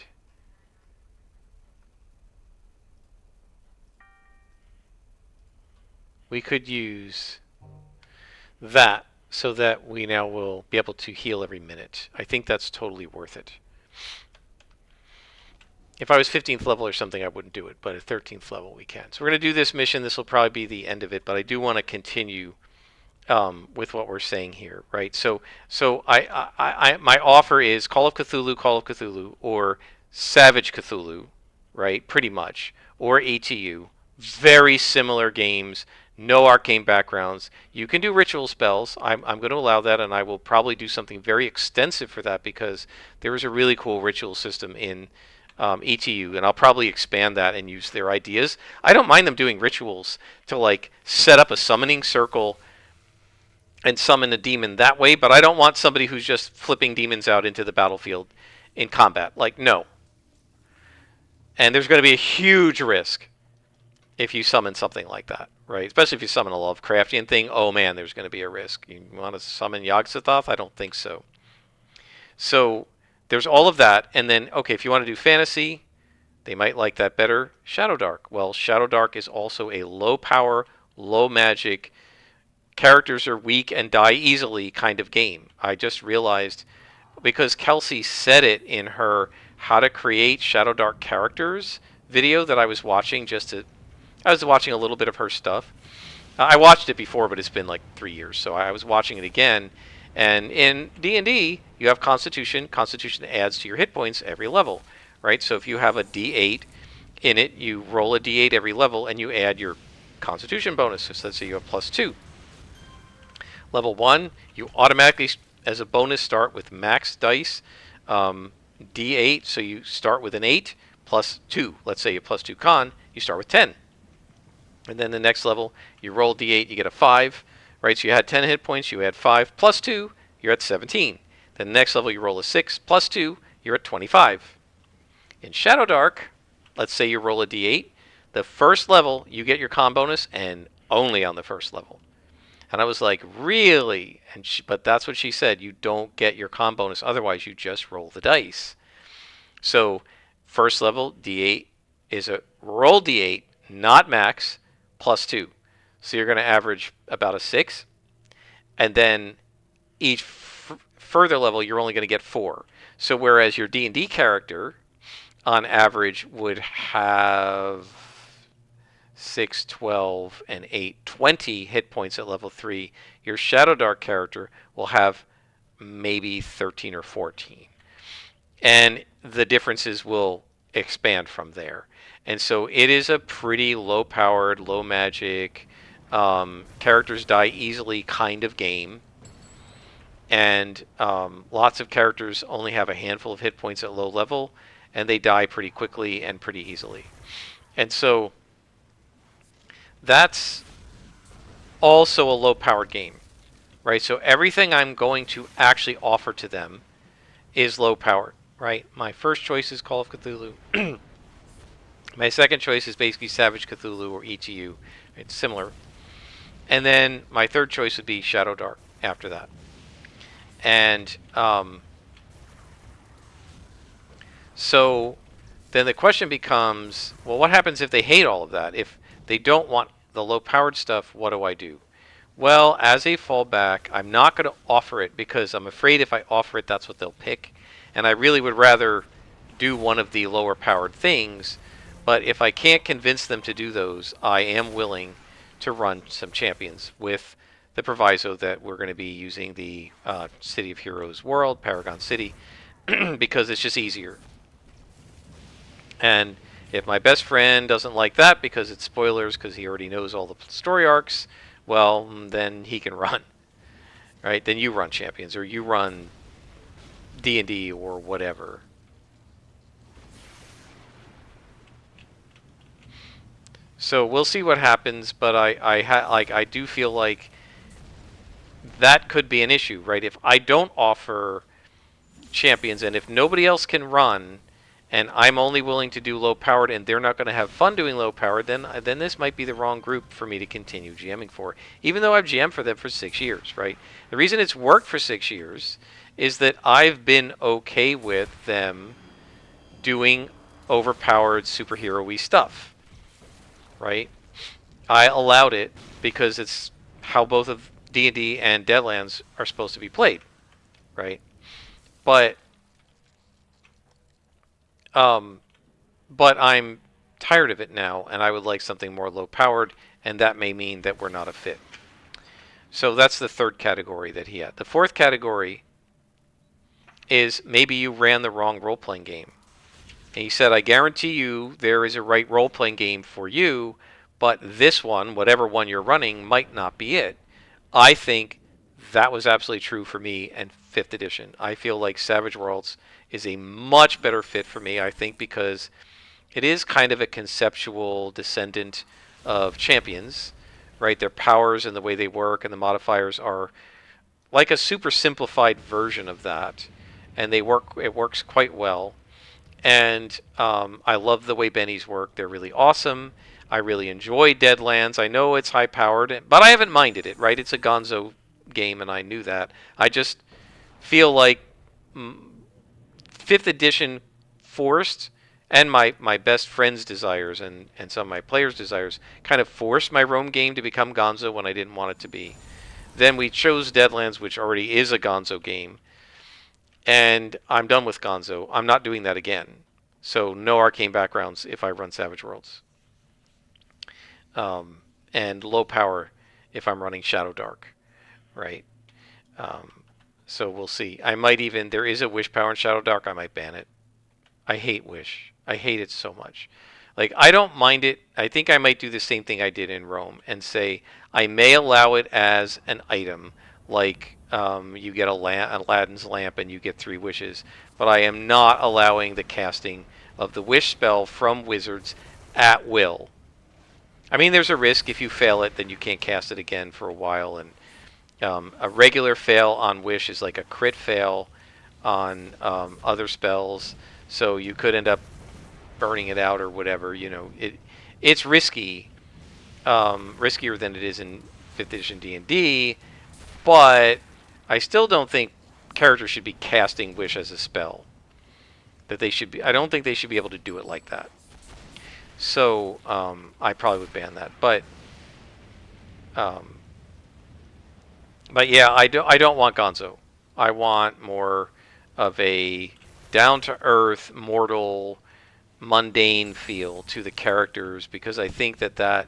we could use that so that we now will be able to heal every minute. I think that's totally worth it. If I was 15th level or something, I wouldn't do it, but at 13th level, we can. So we're going to do this mission. This will probably be the end of it, but I do want to continue with what we're saying here, right? So my offer is Call of Cthulhu, or Savage Cthulhu, right? Pretty much, or ATU. Very similar games, no arcane backgrounds. You can do ritual spells. I'm going to allow that, and I will probably do something very extensive for that because there is a really cool ritual system in ETU, and I'll probably expand that and use their ideas. I don't mind them doing rituals to like set up a summoning circle and summon a demon that way, but I don't want somebody who's just flipping demons out into the battlefield in combat. Like, no. And there's going to be a huge risk if you summon something like that, right? Especially if you summon a Lovecraftian thing. Oh man, there's going to be a risk. You want to summon Yog-Sothoth? I don't think so. So there's all of that, and then, okay, if you want to do fantasy, they might like that better. Shadow Dark. Well, Shadow Dark is also a low power, low magic, characters are weak and die easily kind of game. I just realized because Kelsey said it in her how to create Shadow Dark characters video that I was watching I was watching a little bit of her stuff. I watched it before, but it's been like 3 years, so I was watching it again. And in D&D, you have Constitution. Constitution adds to your hit points every level, right? So if you have a D8 in it, you roll a D8 every level, and you add your Constitution bonus. So let's say you have +2. Level 1, you automatically, as a bonus, start with max dice, D8, so you start with an 8, +2. Let's say you +2 con, you start with 10. And then the next level, you roll D8, you get a 5, right? So you had 10 hit points, you add 5, +2, you're at 17. Then the next level, you roll a 6, +2, you're at 25. In Shadow Dark, let's say you roll a D8, the first level, you get your con bonus, and only on the first level. And I was like, really? But that's what she said. You don't get your con bonus. Otherwise, you just roll the dice. So first level, D8 is a roll D8, not max, +2. So you're going to average about a 6. And then each further level, you're only going to get 4. So whereas your D&D character, on average, would have 6, 12, and 8, 20 hit points at level 3. Your Shadow Dark character will have maybe 13 or 14. And the differences will expand from there. And so it is a pretty low-powered, low-magic, characters die easily kind of game. And lots of characters only have a handful of hit points at low level, and they die pretty quickly and pretty easily. And so that's also a low-powered game, right? So everything I'm going to actually offer to them is low-powered, right? My first choice is Call of Cthulhu. My second choice is basically Savage Cthulhu or ETU. It's similar. And then my third choice would be Shadow Dark after that. And so then the question becomes, well, what happens if they hate all of that? If they don't want the low-powered stuff, what do I do? Well, as a fallback, I'm not going to offer it because I'm afraid if I offer it, that's what they'll pick. And I really would rather do one of the lower-powered things. But if I can't convince them to do those, I am willing to run some champions with the proviso that we're going to be using the City of Heroes world, Paragon City, because it's just easier. And if my best friend doesn't like that because it's spoilers because he already knows all the story arcs, well, then he can run, right? Then you run champions or you run D&D or whatever. So we'll see what happens, but I do feel like that could be an issue, right? If I don't offer champions and if nobody else can run, and I'm only willing to do low powered, and they're not going to have fun doing low powered, then this might be the wrong group for me to continue GMing for. Even though I've GM'd for them for 6 years, right? The reason it's worked for 6 years is that I've been okay with them doing overpowered superhero-y stuff, right? I allowed it because it's how both of D&D and Deadlands are supposed to be played, right? But um, but I'm tired of it now, and I would like something more low-powered, and that may mean that we're not a fit. So that's the third category that he had. The fourth category is maybe you ran the wrong role-playing game. And he said, I guarantee you there is a right role-playing game for you, but this one, whatever one you're running, might not be it. I think that was absolutely true for me and 5th edition. I feel like Savage Worlds is a much better fit for me, I think, because it is kind of a conceptual descendant of Champions, right? Their powers and the way they work and the modifiers are like a super simplified version of that, and they work. It works quite well. And I love the way Bennies work. They're really awesome. I really enjoy Deadlands. I know it's high powered, but I haven't minded it, right? It's a gonzo game, and I knew that. I just feel like 5th edition forced, and my best friend's desires and some of my players' desires kind of forced my Rome game to become gonzo when I didn't want it to be. Then we chose Deadlands, which already is a gonzo game, and I'm done with gonzo. I'm not doing that again. So no arcane backgrounds if I run Savage Worlds. And low power if I'm running Shadow Dark, right? So we'll see. I might even, there is a Wish power in Shadow Dark, I might ban it. I hate Wish. I hate it so much. Like, I don't mind it. I think I might do the same thing I did in Rome and say I may allow it as an item, like you get Aladdin's lamp and you get 3 wishes, but I am not allowing the casting of the wish spell from wizards at will. I mean, there's a risk if you fail it, then you can't cast it again for a while, and a regular fail on wish is like a crit fail on other spells, so you could end up burning it out or whatever. You know, it's risky, riskier than it is in 5th edition D&D, but I still don't think characters should be casting wish as a spell. That they should be. I don't think they should be able to do it like that. So I probably would ban that. But yeah, I don't want gonzo. I want more of a down-to-earth, mortal, mundane feel to the characters, because I think that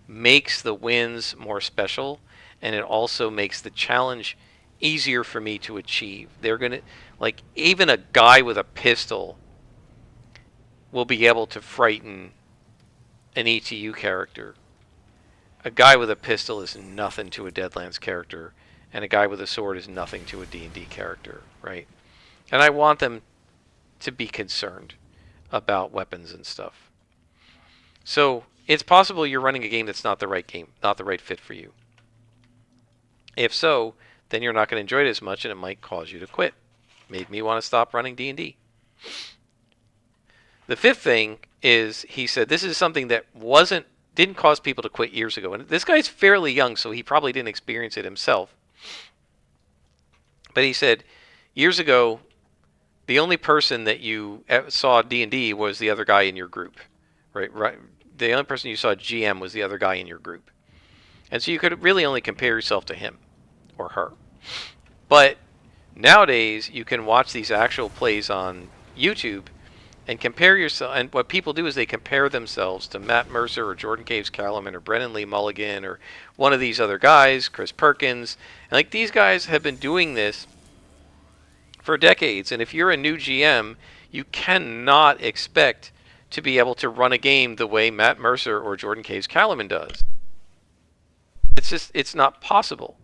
makes the wins more special, and it also makes the challenge easier for me to achieve. They're gonna, like, even a guy with a pistol will be able to frighten an ETU character. A guy with a pistol is nothing to a Deadlands character, and a guy with a sword is nothing to a D&D character, right? And I want them to be concerned about weapons and stuff. So it's possible you're running a game that's not the right game, not the right fit for you. If so, then you're not going to enjoy it as much, and it might cause you to quit. Made me want to stop running D&D. The 5th thing is, he said, this is something that didn't cause people to quit years ago. And this guy's fairly young, so he probably didn't experience it himself. But he said, years ago, the only person that you saw D&D was the other guy in your group. Right? The only person you saw GM was the other guy in your group. And so you could really only compare yourself to him or her. But nowadays, you can watch these actual plays on YouTube and compare yourself. And what people do is they compare themselves to Matt Mercer or Jordan Caves Callaman or Brennan Lee Mulligan or one of these other guys, Chris Perkins. And like, these guys have been doing this for decades. And if you're a new GM, you cannot expect to be able to run a game the way Matt Mercer or Jordan Caves Callaman does. It's not possible.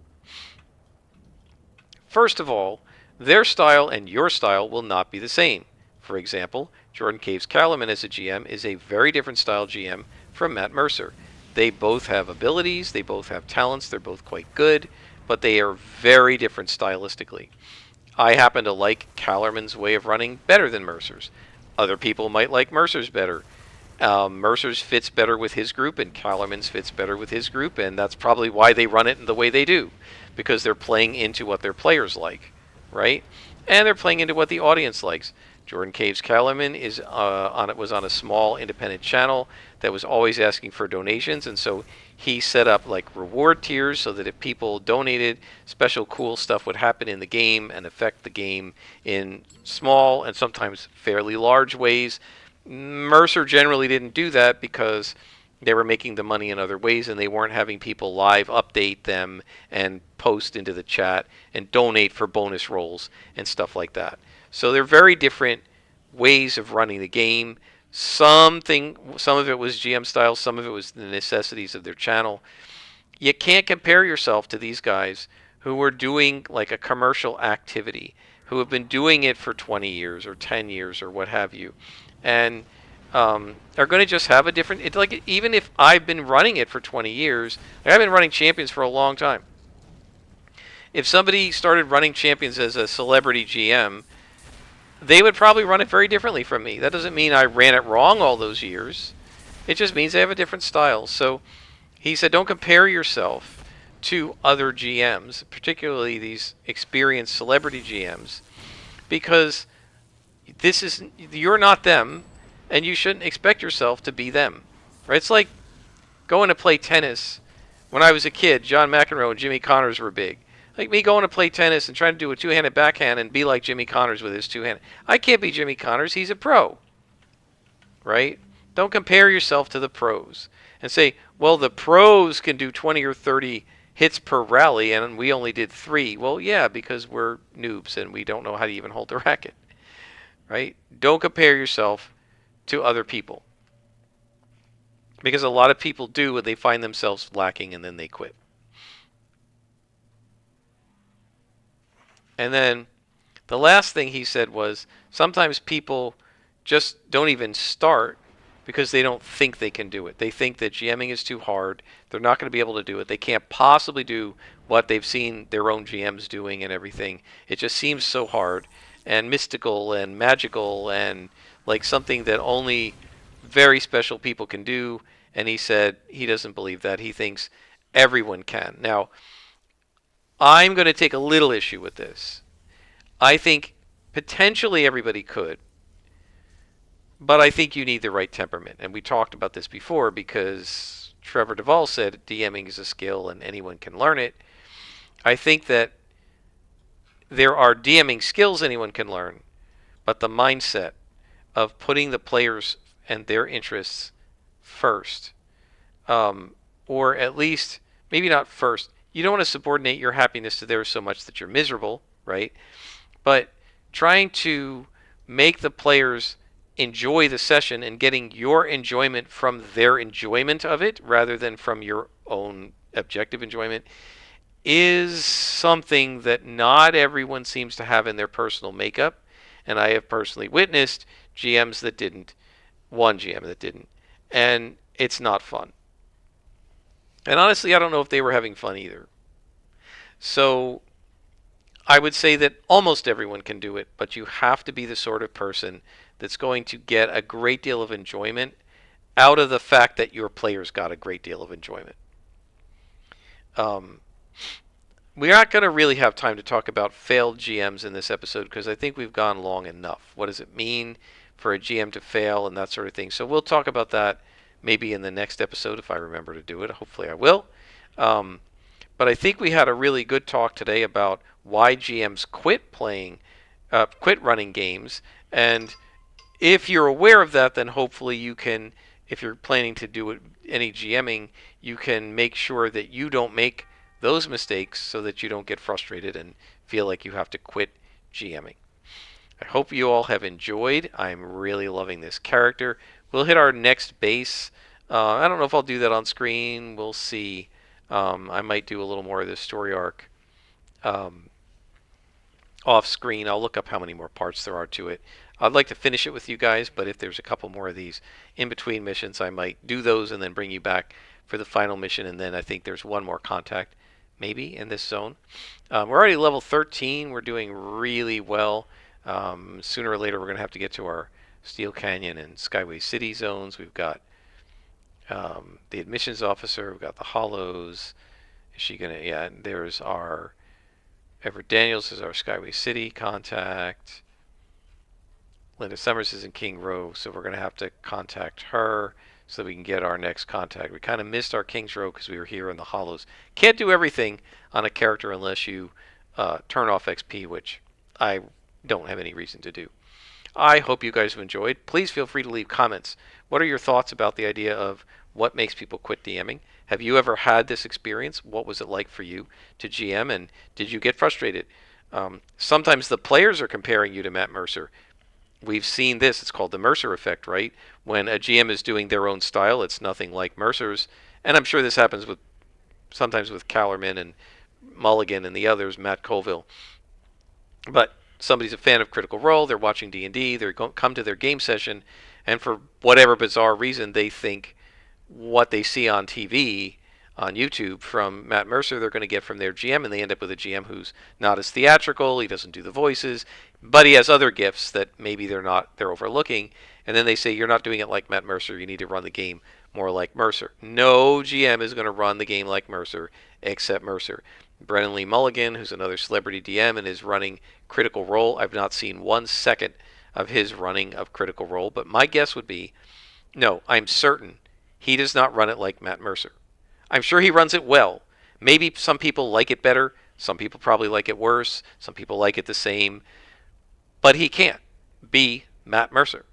First of all, their style and your style will not be the same. For example, Jordan Caves Callaman as a GM is a very different style GM from Matt Mercer. They both have abilities, they both have talents, they're both quite good, but they are very different stylistically. I happen to like Callerman's way of running better than Mercer's. Other people might like Mercer's better. Mercer's fits better with his group, and Kellerman's fits better with his group, and that's probably why they run it in the way they do, because they're playing into what their players like, right? And they're playing into what the audience likes. Jordan Caves Kellerman was on a small independent channel that was always asking for donations, and so he set up like reward tiers so that if people donated, special cool stuff would happen in the game and affect the game in small and sometimes fairly large ways. Mercer generally didn't do that because they were making the money in other ways and they weren't having people live update them and post into the chat and donate for bonus rolls and stuff like that. So they're very different ways of running the game. Some of it was GM style, some of it was the necessities of their channel. You can't compare yourself to these guys who were doing like a commercial activity, who have been doing it for 20 years or 10 years or what have you, and are going to just have a different. It's like even if I've been running it for 20 years, like I've been running Champions for a long time. If somebody started running Champions as a celebrity GM, they would probably run it very differently from me. That doesn't mean I ran it wrong all those years. It just means they have a different style. So he said, don't compare yourself to other GMs, particularly these experienced celebrity GMs, because you're not them, and you shouldn't expect yourself to be them. Right? It's like going to play tennis. When I was a kid, John McEnroe and Jimmy Connors were big. Like me going to play tennis and trying to do a two-handed backhand and be like Jimmy Connors with his two-handed. I can't be Jimmy Connors. He's a pro. Right? Don't compare yourself to the pros and say, well, the pros can do 20 or 30 hits per rally and we only did 3. Well, yeah, because we're noobs and we don't know how to even hold the racket. Right? Don't compare yourself to other people. Because a lot of people do when they find themselves lacking and then they quit. And then the last thing he said was sometimes people just don't even start because they don't think they can do it. They think that GMing is too hard. They're not going to be able to do it. They can't possibly do what they've seen their own GMs doing and everything. It just seems so hard and mystical and magical and like something that only very special people can do. And he said he doesn't believe that. He thinks everyone can. Now, I'm going to take a little issue with this. I think potentially everybody could, but I think you need the right temperament. And we talked about this before because Trevor Duvall said DMing is a skill and anyone can learn it. I think that there are DMing skills anyone can learn, but the mindset of putting the players and their interests first, or at least maybe not first. You don't want to subordinate your happiness to theirs so much that you're miserable, right? But trying to make the players enjoy the session and getting your enjoyment from their enjoyment of it rather than from your own objective enjoyment is something that not everyone seems to have in their personal makeup. And I have personally witnessed GMs that didn't, one GM that didn't. And it's not fun. And honestly, I don't know if they were having fun either. So I would say that almost everyone can do it, but you have to be the sort of person that's going to get a great deal of enjoyment out of the fact that your players got a great deal of enjoyment. We're not going to really have time to talk about failed GMs in this episode because I think we've gone long enough. What does it mean for a GM to fail and that sort of thing? So we'll talk about that maybe in the next episode if I remember to do it. Hopefully I will. But I think we had a really good talk today about why GMs quit running games. And if you're aware of that, then hopefully you can, if you're planning to do any GMing, you can make sure that you don't make those mistakes so that you don't get frustrated and feel like you have to quit GMing. I hope you all have enjoyed. I'm really loving this character. We'll hit our next base. I don't know if I'll do that on screen. We'll see. I might do a little more of this story arc off screen. I'll look up how many more parts there are to it. I'd like to finish it with you guys, but if there's a couple more of these in between missions, I might do those and then bring you back for the final mission. And then I think there's one more contact maybe in this zone. We're already level 13. We're doing really well. Sooner or later, we're going to have to get to our Steel Canyon and Skyway City zones. We've got the admissions officer. We've got the hollows. Is she gonna? Yeah, there's our Everett Daniels is our Skyway City contact. Linda Summers is in King Row, so we're gonna have to contact her so that we can get our next contact. We kind of missed our Kings Row because we were here in the hollows. Can't do everything on a character unless you turn off XP, which I don't have any reason to do. I hope you guys have enjoyed. Please feel free to leave comments. What are your thoughts about the idea of what makes people quit DMing? Have you ever had this experience? What was it like for you to GM, and did you get frustrated? Sometimes the players are comparing you to Matt Mercer. We've seen this. It's called the Mercer effect, right? When a GM is doing their own style, it's nothing like Mercer's. And I'm sure this happens with sometimes with Callerman and Mulligan and the others, Matt Colville. But somebody's a fan of Critical Role, they're watching D&D, they're going to come to their game session, and for whatever bizarre reason, they think what they see on TV, on YouTube from Matt Mercer, they're going to get from their GM, and they end up with a GM who's not as theatrical, he doesn't do the voices, but he has other gifts that maybe they're overlooking, and then they say, you're not doing it like Matt Mercer, you need to run the game more like Mercer. No GM is going to run the game like Mercer, except Mercer. Brennan Lee Mulligan, who's another celebrity DM and is running Critical Role. I've not seen 1 second of his running of Critical Role, but my guess would be, no, I'm certain he does not run it like Matt Mercer. I'm sure he runs it well. Maybe some people like it better. Some people probably like it worse. Some people like it the same. But he can't be Matt Mercer.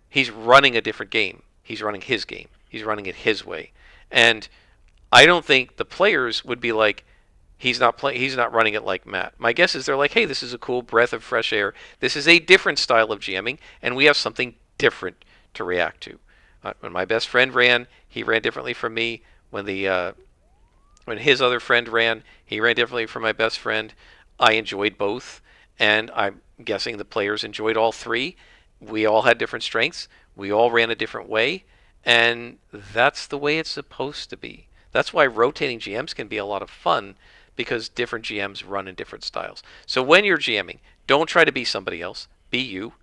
He's running a different game. He's running his game. He's running it his way. And I don't think the players would be like, he's not running it like Matt. My guess is they're like, hey, this is a cool breath of fresh air. This is a different style of GMing, and we have something different to react to. When my best friend ran, he ran differently from me. When his other friend ran, he ran differently from my best friend. I enjoyed both, and I'm guessing the players enjoyed all three. We all had different strengths. We all ran a different way, and that's the way it's supposed to be. That's why rotating GMs can be a lot of fun, because different GMs run in different styles. So when you're GMing, don't try to be somebody else. Be you.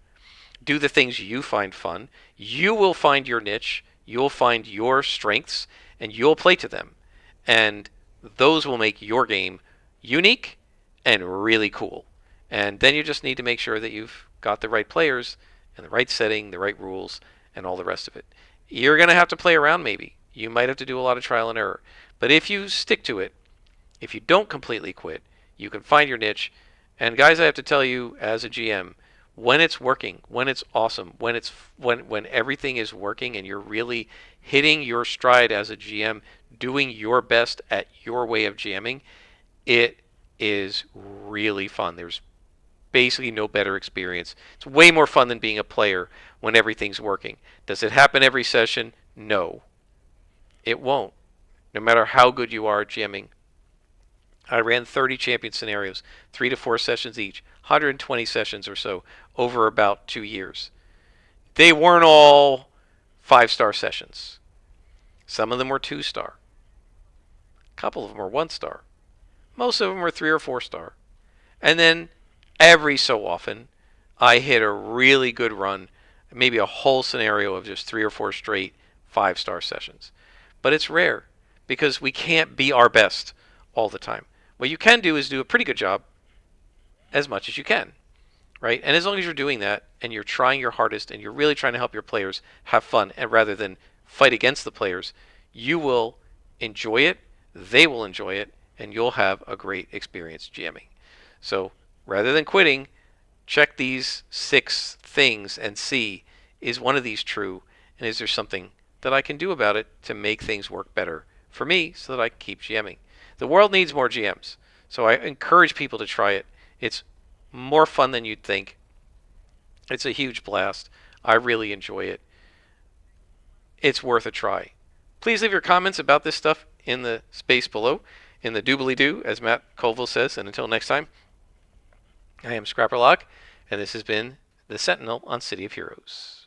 Do the things you find fun. You will find your niche. You'll find your strengths, and you'll play to them. And those will make your game unique and really cool. And then you just need to make sure that you've got the right players and the right setting, the right rules, and all the rest of it. You're going to have to play around maybe. You might have to do a lot of trial and error. But if you stick to it, if you don't completely quit, you can find your niche. And guys, I have to tell you as a GM, when it's working, when it's awesome, when everything is working and you're really hitting your stride as a GM, doing your best at your way of GMing, it is really fun. There's basically no better experience. It's way more fun than being a player when everything's working. Does it happen every session? No. It won't. No matter how good you are at GMing. I ran 30 champion scenarios, 3 to 4 sessions each, 120 sessions or so over about 2 years. They weren't all 5-star sessions. Some of them were 2-star. A couple of them were 1-star. Most of them were 3 or 4-star. And then every so often, I hit a really good run, maybe a whole scenario of just 3 or 4 straight 5-star sessions. But it's rare because we can't be our best all the time. What you can do is do a pretty good job as much as you can, right? And as long as you're doing that and you're trying your hardest and you're really trying to help your players have fun, and rather than fight against the players, you will enjoy it, they will enjoy it, and you'll have a great experience GMing. So rather than quitting, check these 6 things and see, is one of these true, and is there something that I can do about it to make things work better for me so that I can keep GMing. The world needs more GMs, so I encourage people to try it. It's more fun than you'd think. It's a huge blast. I really enjoy it. It's worth a try. Please leave your comments about this stuff in the space below, in the doobly-doo, as Matt Colville says. And until next time, I am Scrapperlock, and this has been the Sentinel on City of Heroes.